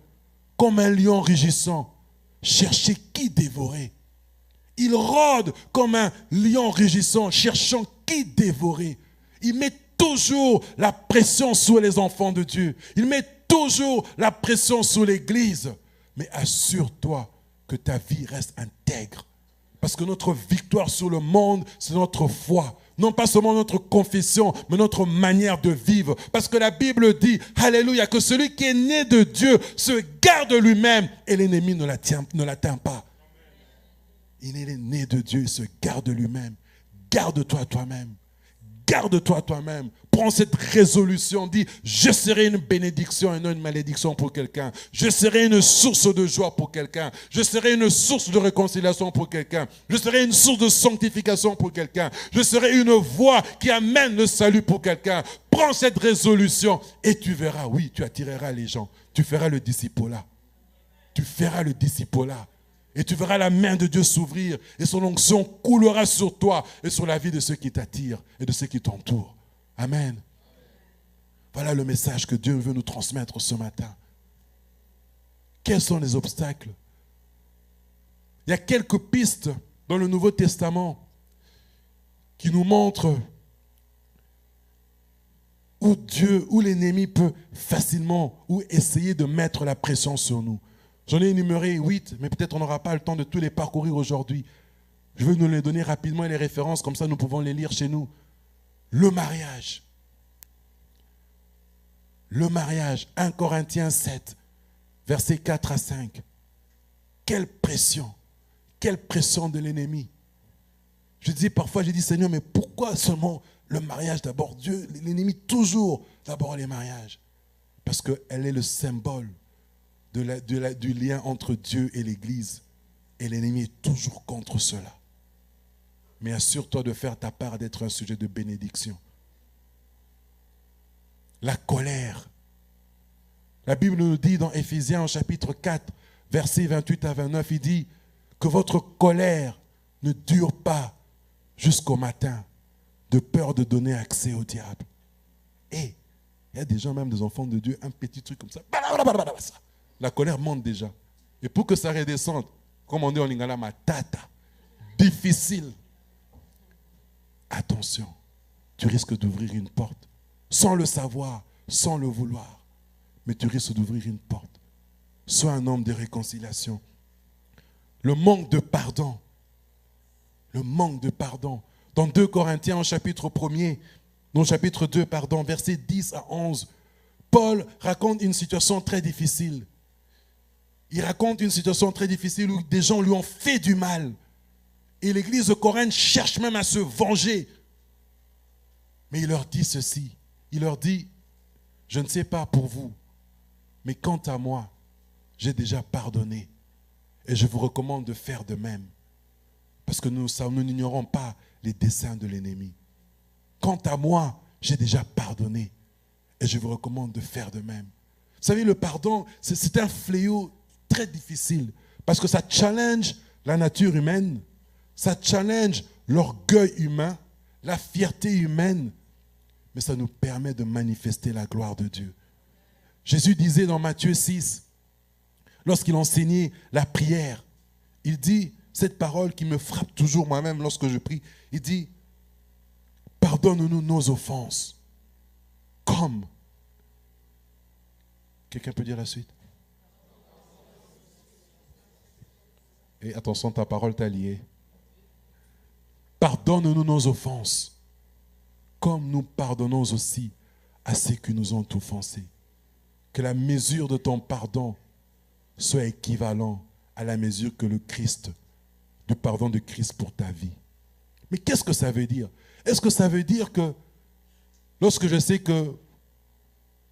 comme un lion rugissant, cherchez qui dévorer. Il rôde comme un lion rugissant, cherchant qui dévorer. Il met toujours la pression sur les enfants de Dieu. Il met toujours la pression sur l'Église. Mais assure-toi que ta vie reste intègre. Parce que notre victoire sur le monde, c'est notre foi. Non pas seulement notre confession, mais notre manière de vivre. Parce que la Bible dit, alléluia, que celui qui est né de Dieu se garde lui-même et l'ennemi ne l'atteint pas. Il est né de Dieu, il se garde lui-même. Garde-toi toi-même. Garde-toi toi-même. Prends cette résolution. Dis, je serai une bénédiction et non une malédiction pour quelqu'un. Je serai une source de joie pour quelqu'un. Je serai une source de réconciliation pour quelqu'un. Je serai une source de sanctification pour quelqu'un. Je serai une voie qui amène le salut pour quelqu'un. Prends cette résolution et tu verras, oui, tu attireras les gens. Tu feras le discipolat. Tu feras le discipolat. Et tu verras la main de Dieu s'ouvrir et son onction coulera sur toi et sur la vie de ceux qui t'attirent et de ceux qui t'entourent. Amen. Voilà le message que Dieu veut nous transmettre ce matin. Quels sont les obstacles? Il y a quelques pistes dans le Nouveau Testament qui nous montrent où l'ennemi peut facilement ou essayer de mettre la pression sur nous. J'en ai énuméré 8, mais peut-être on n'aura pas le temps de tous les parcourir aujourd'hui. Je vais nous les donner rapidement et les références, comme ça nous pouvons les lire chez nous. Le mariage. Le mariage, 1 Corinthiens 7, versets 4 à 5. Quelle pression de l'ennemi. Je dis parfois, Seigneur, mais pourquoi seulement le mariage d'abord? Dieu, l'ennemi toujours d'abord les mariages. Parce qu'elle est le symbole du lien entre Dieu et l'Église. Et l'ennemi est toujours contre cela. Mais assure-toi de faire ta part, d'être un sujet de bénédiction. La colère. La Bible nous dit dans Éphésiens, chapitre 4, versets 28 à 29, il dit que votre colère ne dure pas jusqu'au matin, de peur de donner accès au diable. Et il y a des gens, même des enfants de Dieu, un petit truc comme ça, la colère monte déjà. Et pour que ça redescende, comme on dit en lingala, matata, difficile. Attention, tu risques d'ouvrir une porte, sans le savoir, sans le vouloir. Mais tu risques d'ouvrir une porte. Sois un homme de réconciliation. Le manque de pardon. Le manque de pardon. Dans 2 Corinthiens, au chapitre 1er, dans le chapitre 2, versets 10 à 11, Paul raconte une situation très difficile. Il raconte une situation très difficile où des gens lui ont fait du mal. Et l'église de Corinthe cherche même à se venger. Mais il leur dit ceci. Il leur dit, je ne sais pas pour vous, mais quant à moi, j'ai déjà pardonné. Et je vous recommande de faire de même. Parce que nous n'ignorons pas les desseins de l'ennemi. Quant à moi, j'ai déjà pardonné. Et je vous recommande de faire de même. Vous savez, le pardon, c'est un fléau très difficile. Parce que ça challenge la nature humaine. Ça challenge l'orgueil humain, la fierté humaine. Mais ça nous permet de manifester la gloire de Dieu. Jésus disait dans Matthieu 6, lorsqu'il enseignait la prière, il dit, cette parole qui me frappe toujours moi-même lorsque je prie, il dit, pardonne-nous nos offenses, comme. Quelqu'un peut dire la suite? Et attention, ta parole t'a lié. Pardonne-nous nos offenses, comme nous pardonnons aussi à ceux qui nous ont offensés. Que la mesure de ton pardon soit équivalente à la mesure que le Christ, du pardon de Christ pour ta vie. Mais qu'est-ce que ça veut dire? Est-ce que ça veut dire que lorsque je sais que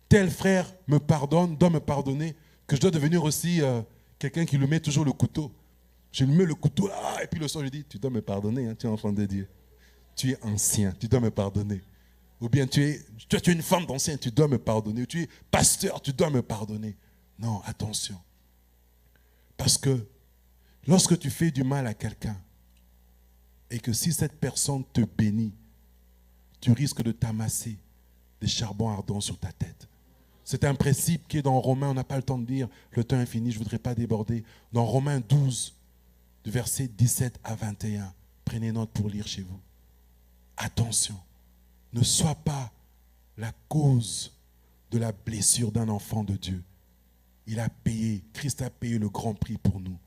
tel frère me pardonne, doit me pardonner, que je dois devenir aussi quelqu'un qui lui met toujours le couteau? Je lui mets le couteau là, et puis le soir je dis, tu dois me pardonner, hein, tu es enfant de Dieu. Tu es ancien, tu dois me pardonner. Ou bien tu es une femme d'ancien, tu dois me pardonner. Ou tu es pasteur, tu dois me pardonner. Non, attention. Parce que lorsque tu fais du mal à quelqu'un, et que si cette personne te bénit, tu risques de t'amasser des charbons ardents sur ta tête. C'est un principe qui est dans Romains, on n'a pas le temps de dire, le temps est fini, je ne voudrais pas déborder. Dans Romains 12, du verset 17 à 21, prenez note pour lire chez vous. Attention, ne sois pas la cause de la blessure d'un enfant de Dieu. Il a payé, Christ a payé le grand prix pour nous.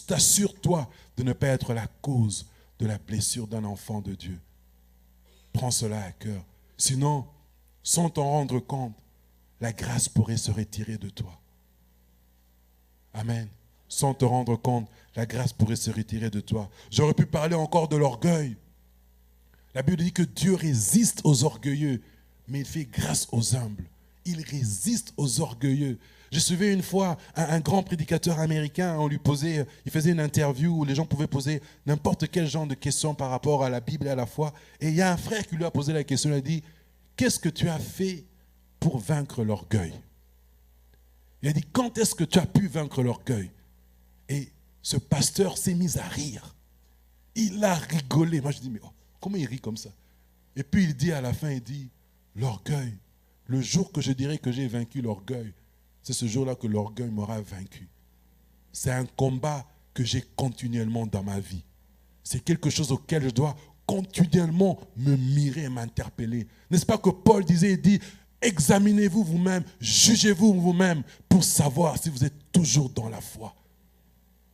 T'assure-toi de ne pas être la cause de la blessure d'un enfant de Dieu. Prends cela à cœur. Sinon, sans t'en rendre compte, la grâce pourrait se retirer de toi. Amen. Sans te rendre compte, la grâce pourrait se retirer de toi. J'aurais pu parler encore de l'orgueil. La Bible dit que Dieu résiste aux orgueilleux, mais il fait grâce aux humbles. Il résiste aux orgueilleux. Je suivais une fois un grand prédicateur américain, il faisait une interview où les gens pouvaient poser n'importe quel genre de questions par rapport à la Bible et à la foi. Et il y a un frère qui lui a posé la question, il a dit, qu'est-ce que tu as fait pour vaincre l'orgueil? Il a dit, quand est-ce que tu as pu vaincre l'orgueil? Et ce pasteur s'est mis à rire. Il a rigolé. Moi je dis, mais comment il rit comme ça? Et puis il dit à la fin, il dit, l'orgueil, le jour que je dirai que j'ai vaincu l'orgueil, c'est ce jour-là que l'orgueil m'aura vaincu. C'est un combat que j'ai continuellement dans ma vie. C'est quelque chose auquel je dois continuellement me mirer et m'interpeller. N'est-ce pas que Paul disait, il dit, examinez-vous vous-même, jugez-vous vous-même pour savoir si vous êtes toujours dans la foi.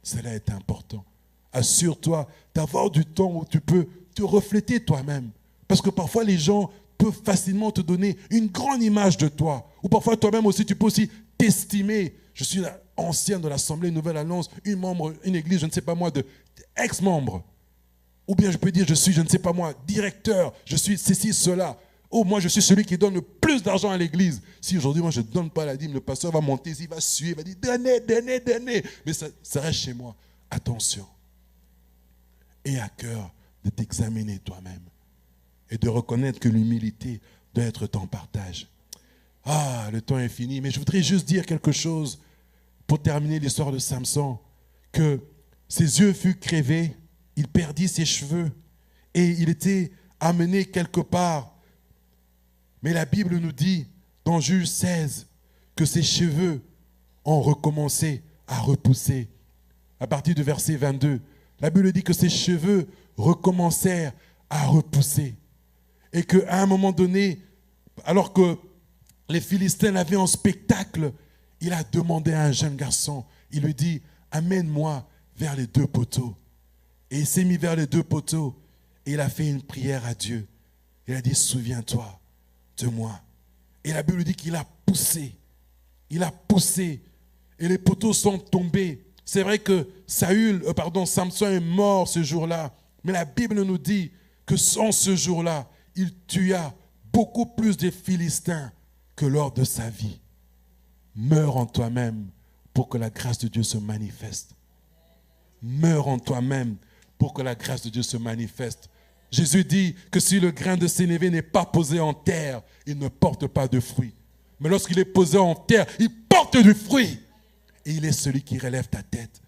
Cela est important. Assure-toi d'avoir du temps où tu peux te refléter toi-même. Parce que parfois les gens peuvent facilement te donner une grande image de toi. Ou parfois toi-même aussi, tu peux aussi t'estimer. Je suis ancien de l'Assemblée Nouvelle Alliance, une église, je ne sais pas moi, ex-membre. Ou bien je peux dire, je suis, je ne sais pas moi, directeur, je suis ceci, cela. Oh, moi je suis celui qui donne le plus d'argent à l'église. Si aujourd'hui moi je ne donne pas la dîme, le pasteur va monter ici, il va suivre, il va dire, donnez, donnez, donnez. Mais ça reste chez moi. Attention. Aie à cœur de t'examiner toi-même et de reconnaître que l'humilité doit être ton partage. Ah, le temps est fini. Mais je voudrais juste dire quelque chose pour terminer l'histoire de Samson. Que ses yeux furent crevés, il perdit ses cheveux et il était amené quelque part. Mais la Bible nous dit, dans Juge 16, que ses cheveux ont recommencé à repousser. À partir du verset 22, la Bible dit que ses cheveux recommencèrent à repousser. Et qu'à un moment donné, alors que les Philistins l'avaient en spectacle, il a demandé à un jeune garçon, il lui dit, amène-moi vers les 2 poteaux. Et il s'est mis vers les 2 poteaux et il a fait une prière à Dieu. Il a dit, souviens-toi de moi. Et la Bible dit qu'il a poussé. Il a poussé et les poteaux sont tombés. C'est vrai que Samson est mort ce jour-là. Mais la Bible nous dit que en ce jour-là, il tua beaucoup plus de Philistins que lors de sa vie. Meurs en toi-même pour que la grâce de Dieu se manifeste. Meurs en toi-même pour que la grâce de Dieu se manifeste. Jésus dit que si le grain de sénévé n'est pas posé en terre, il ne porte pas de fruit. Mais lorsqu'il est posé en terre, il porte du fruit. Et il est celui qui relève ta tête.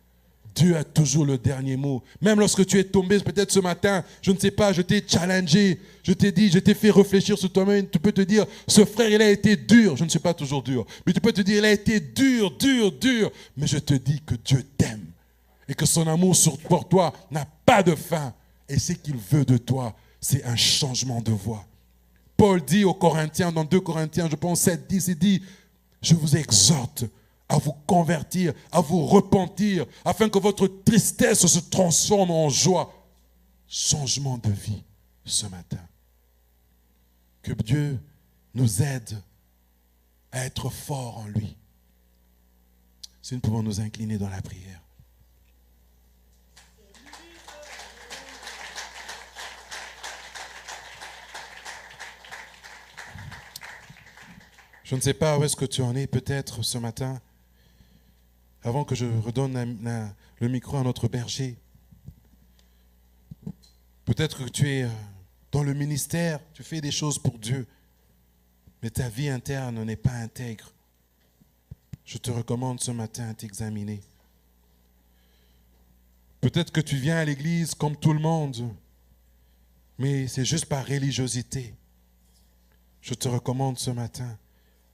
Dieu a toujours le dernier mot. Même lorsque tu es tombé, peut-être ce matin, je ne sais pas, je t'ai challengé, je t'ai dit, je t'ai fait réfléchir sur toi-même. Tu peux te dire, ce frère, il a été dur. Je ne suis pas toujours dur. Mais tu peux te dire, il a été dur. Mais je te dis que Dieu t'aime. Et que son amour pour toi n'a pas de fin. Et ce qu'il veut de toi, c'est un changement de voie. Paul dit aux Corinthiens, dans 2 Corinthiens, je pense 7:10, il dit, je vous exhorte à vous convertir, à vous repentir, afin que votre tristesse se transforme en joie. Changement de vie ce matin. Que Dieu nous aide à être forts en lui. Si nous pouvons nous incliner dans la prière. Je ne sais pas où est-ce que tu en es, peut-être ce matin, avant que je redonne le micro à notre berger. Peut-être que tu es dans le ministère, tu fais des choses pour Dieu, mais ta vie interne n'est pas intègre. Je te recommande ce matin à t'examiner. Peut-être que tu viens à l'église comme tout le monde, mais c'est juste par religiosité. Je te recommande ce matin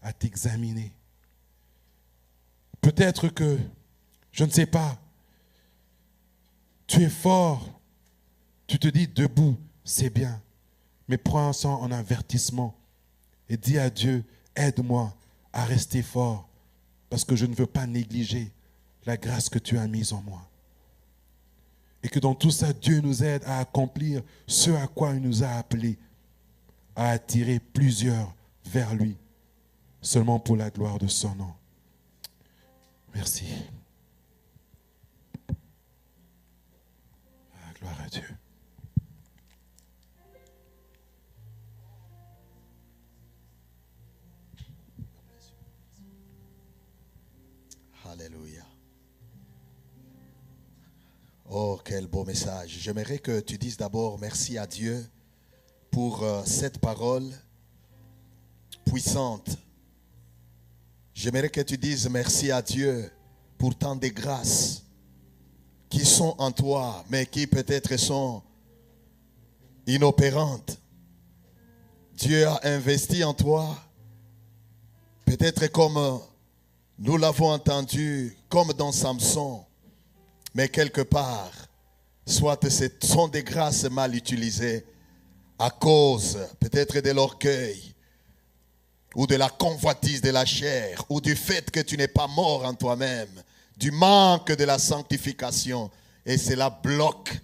à t'examiner. Peut-être que, je ne sais pas, tu es fort, tu te dis debout, c'est bien, mais prends ça en avertissement et dis à Dieu, aide-moi à rester fort parce que je ne veux pas négliger la grâce que tu as mise en moi. Et que dans tout ça, Dieu nous aide à accomplir ce à quoi il nous a appelés, à attirer plusieurs vers lui, seulement pour la gloire de son nom. Merci. Gloire à Dieu. Alléluia. Oh, quel beau message. J'aimerais que tu dises d'abord merci à Dieu pour cette parole puissante. J'aimerais que tu dises merci à Dieu pour tant de grâces qui sont en toi, mais qui peut-être sont inopérantes. Dieu a investi en toi, peut-être comme nous l'avons entendu, comme dans Samson, mais quelque part, soit ce sont des grâces mal utilisées à cause peut-être de l'orgueil, ou de la convoitise de la chair, ou du fait que tu n'es pas mort en toi-même, du manque de la sanctification, et cela bloque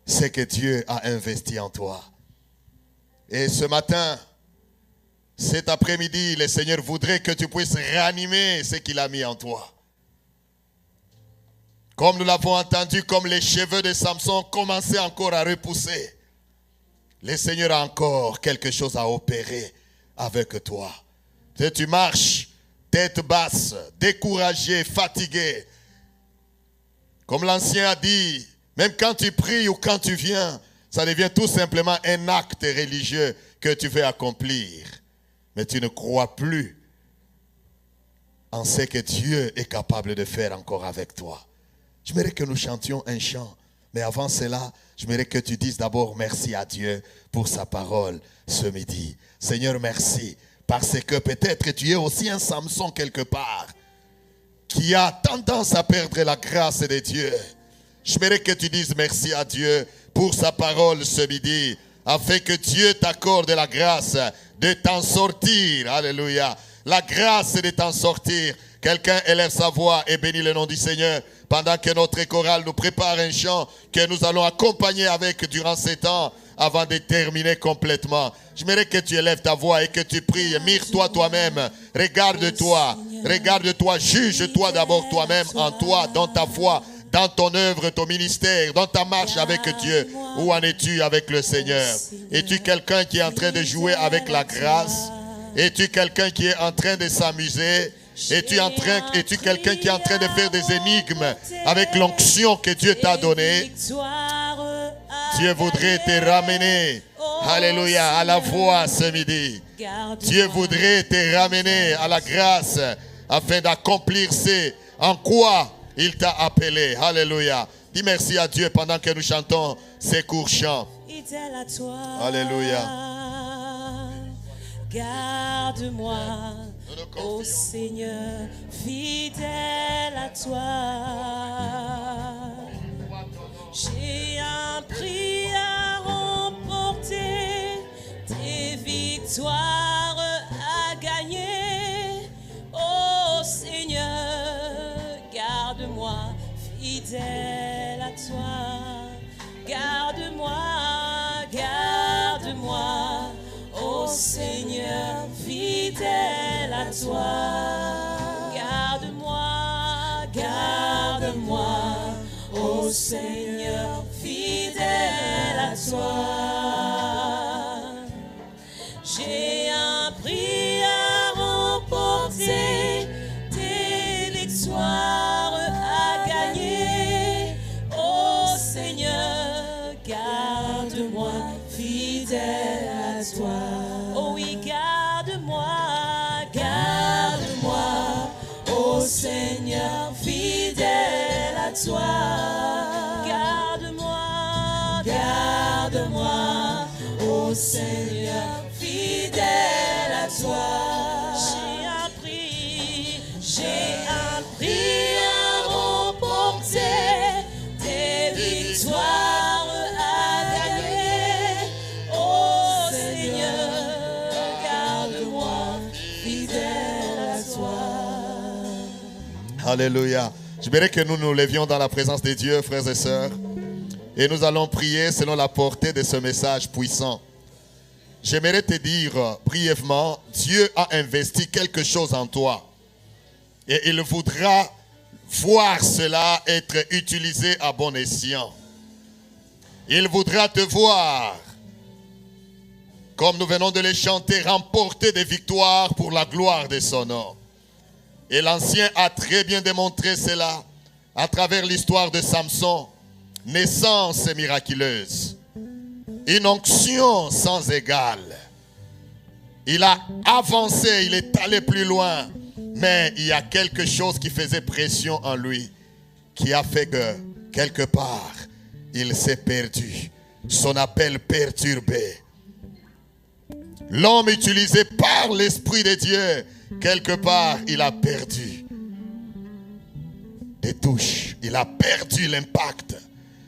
ce que Dieu a investi en toi. Et ce matin, cet après-midi, le Seigneur voudrait que tu puisses réanimer ce qu'il a mis en toi. Comme nous l'avons entendu, comme les cheveux de Samson commençaient encore à repousser, le Seigneur a encore quelque chose à opérer avec toi. Tu marches tête basse, découragé, fatigué. Comme l'ancien a dit, même quand tu pries ou quand tu viens, ça devient tout simplement un acte religieux que tu veux accomplir. mais tu ne crois plus en ce que Dieu est capable de faire encore avec toi. J'aimerais que nous chantions un chant. Mais avant cela, j'aimerais que tu dises d'abord merci à Dieu pour sa parole ce midi. Seigneur, merci. Parce que peut-être tu es aussi un Samson quelque part qui a tendance à perdre la grâce de Dieu. J'aimerais que tu dises merci à Dieu pour sa parole ce midi, afin que Dieu t'accorde la grâce de t'en sortir. Alléluia. La grâce de t'en sortir. Quelqu'un élève sa voix et bénit le nom du Seigneur pendant que notre chorale nous prépare un chant que nous allons accompagner avec durant ces temps avant de terminer complètement. J'aimerais que tu élèves ta voix et que tu pries. Mire-toi toi-même. Regarde-toi. Regarde-toi. Juge-toi d'abord toi-même en toi, dans ta foi, dans ton œuvre, ton ministère, dans ta marche avec Dieu. Où en es-tu avec le Seigneur? Es-tu quelqu'un qui est en train de jouer avec la grâce? Es-tu quelqu'un qui est en train de s'amuser? Es-tu quelqu'un qui est en train de faire des énigmes avec l'onction que Dieu t'a donnée? Dieu voudrait te ramener, alléluia, à la voix ce midi. Dieu voudrait te ramener à la grâce afin d'accomplir ce en quoi il t'a appelé. Alléluia. Dis merci à Dieu pendant que nous chantons ces courts chants. Alléluia. Garde-moi, ô Seigneur, fidèle à toi. J'ai un prix à remporter, des victoires à gagner. Ô Seigneur, garde-moi, fidèle à toi. Garde-moi, garde-moi, ô Seigneur, fidèle à toi. Garde-moi, garde-moi, ô Seigneur, fidèle à toi. J'ai un prix à remporter, des victoires à gagner. Ô Seigneur, garde-moi, fidèle à toi. Oh oui, garde-moi, garde-moi, ô Seigneur, fidèle à toi. Garde-moi, garde-moi, ô Seigneur, fidèle à toi. J'ai un prix à remporter, des victoires à gagner. Ô Seigneur, garde-moi, fidèle à toi. Alléluia. J'aimerais que nous nous levions dans la présence de Dieu, frères et sœurs. Et nous allons prier selon la portée de ce message puissant. J'aimerais te dire brièvement, Dieu a investi quelque chose en toi. Et il voudra voir cela être utilisé à bon escient. Il voudra te voir, comme nous venons de le chanter, remporter des victoires pour la gloire de son nom. Et l'Ancien a très bien démontré cela à travers l'histoire de Samson. Naissance miraculeuse. Une onction sans égale. Il a avancé, il est allé plus loin. Mais il y a quelque chose qui faisait pression en lui, qui a fait que, quelque part, il s'est perdu. Son appel perturbé. L'homme utilisé par l'Esprit de Dieu, quelque part, il a perdu des touches. Il a perdu l'impact.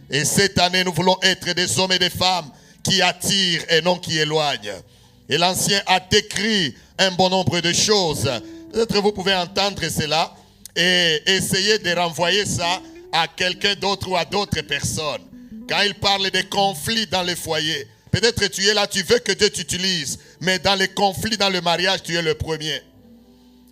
Et cette année, nous voulons être des hommes et des femmes qui attirent et non qui éloignent. Et l'Ancien a décrit un bon nombre de choses. Peut-être vous pouvez entendre cela et essayer de renvoyer ça à quelqu'un d'autre ou à d'autres personnes. Quand il parle des conflits dans le foyer, peut-être tu es là, tu veux que Dieu t'utilise, mais dans les conflits, dans le mariage, tu es le premier.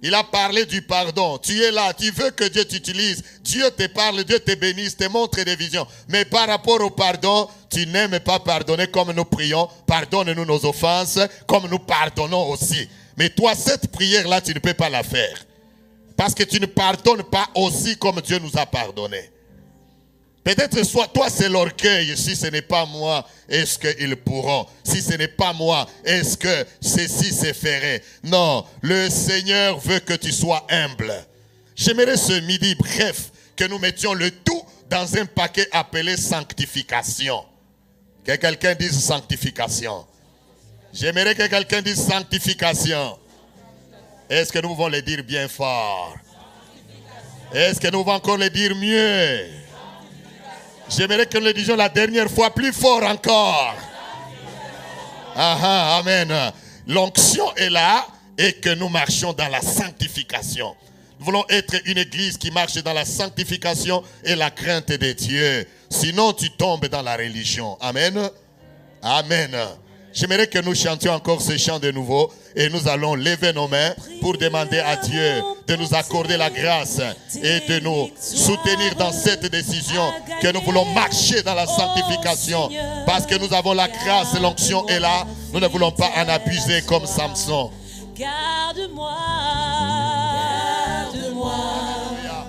Il a parlé du pardon. Tu es là, tu veux que Dieu t'utilise. Dieu te parle, Dieu te bénisse, te montre des visions. Mais par rapport au pardon, tu n'aimes pas pardonner comme nous prions. Pardonne-nous nos offenses comme nous pardonnons aussi. Mais toi, cette prière-là, tu ne peux pas la faire. Parce que tu ne pardonnes pas aussi comme Dieu nous a pardonné. Peut-être soit toi c'est l'orgueil. Si ce n'est pas moi, est-ce qu'ils pourront? Si ce n'est pas moi, est-ce que ceci se ferait? Non, le Seigneur veut que tu sois humble. J'aimerais ce midi, bref, que nous mettions le tout dans un paquet appelé sanctification. Que quelqu'un dise sanctification. J'aimerais que quelqu'un dise sanctification. Est-ce que nous pouvons le dire bien fort? Est-ce que nous pouvons encore le dire mieux? J'aimerais que nous le disions la dernière fois plus fort encore. Amen. L'onction est là et que nous marchions dans la sanctification. Nous voulons être une église qui marche dans la sanctification et la crainte de Dieu. Sinon, tu tombes dans la religion. Amen. Amen. J'aimerais que nous chantions encore ce chant de nouveau et nous allons lever nos mains pour demander à Dieu de nous accorder la grâce et de nous soutenir dans cette décision que nous voulons marcher dans la sanctification parce que nous avons la grâce, l'onction est là. Nous ne voulons pas en abuser comme Samson. Garde-moi,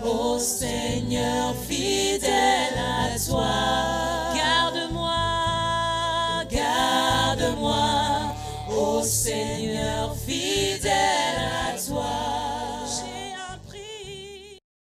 ô Seigneur.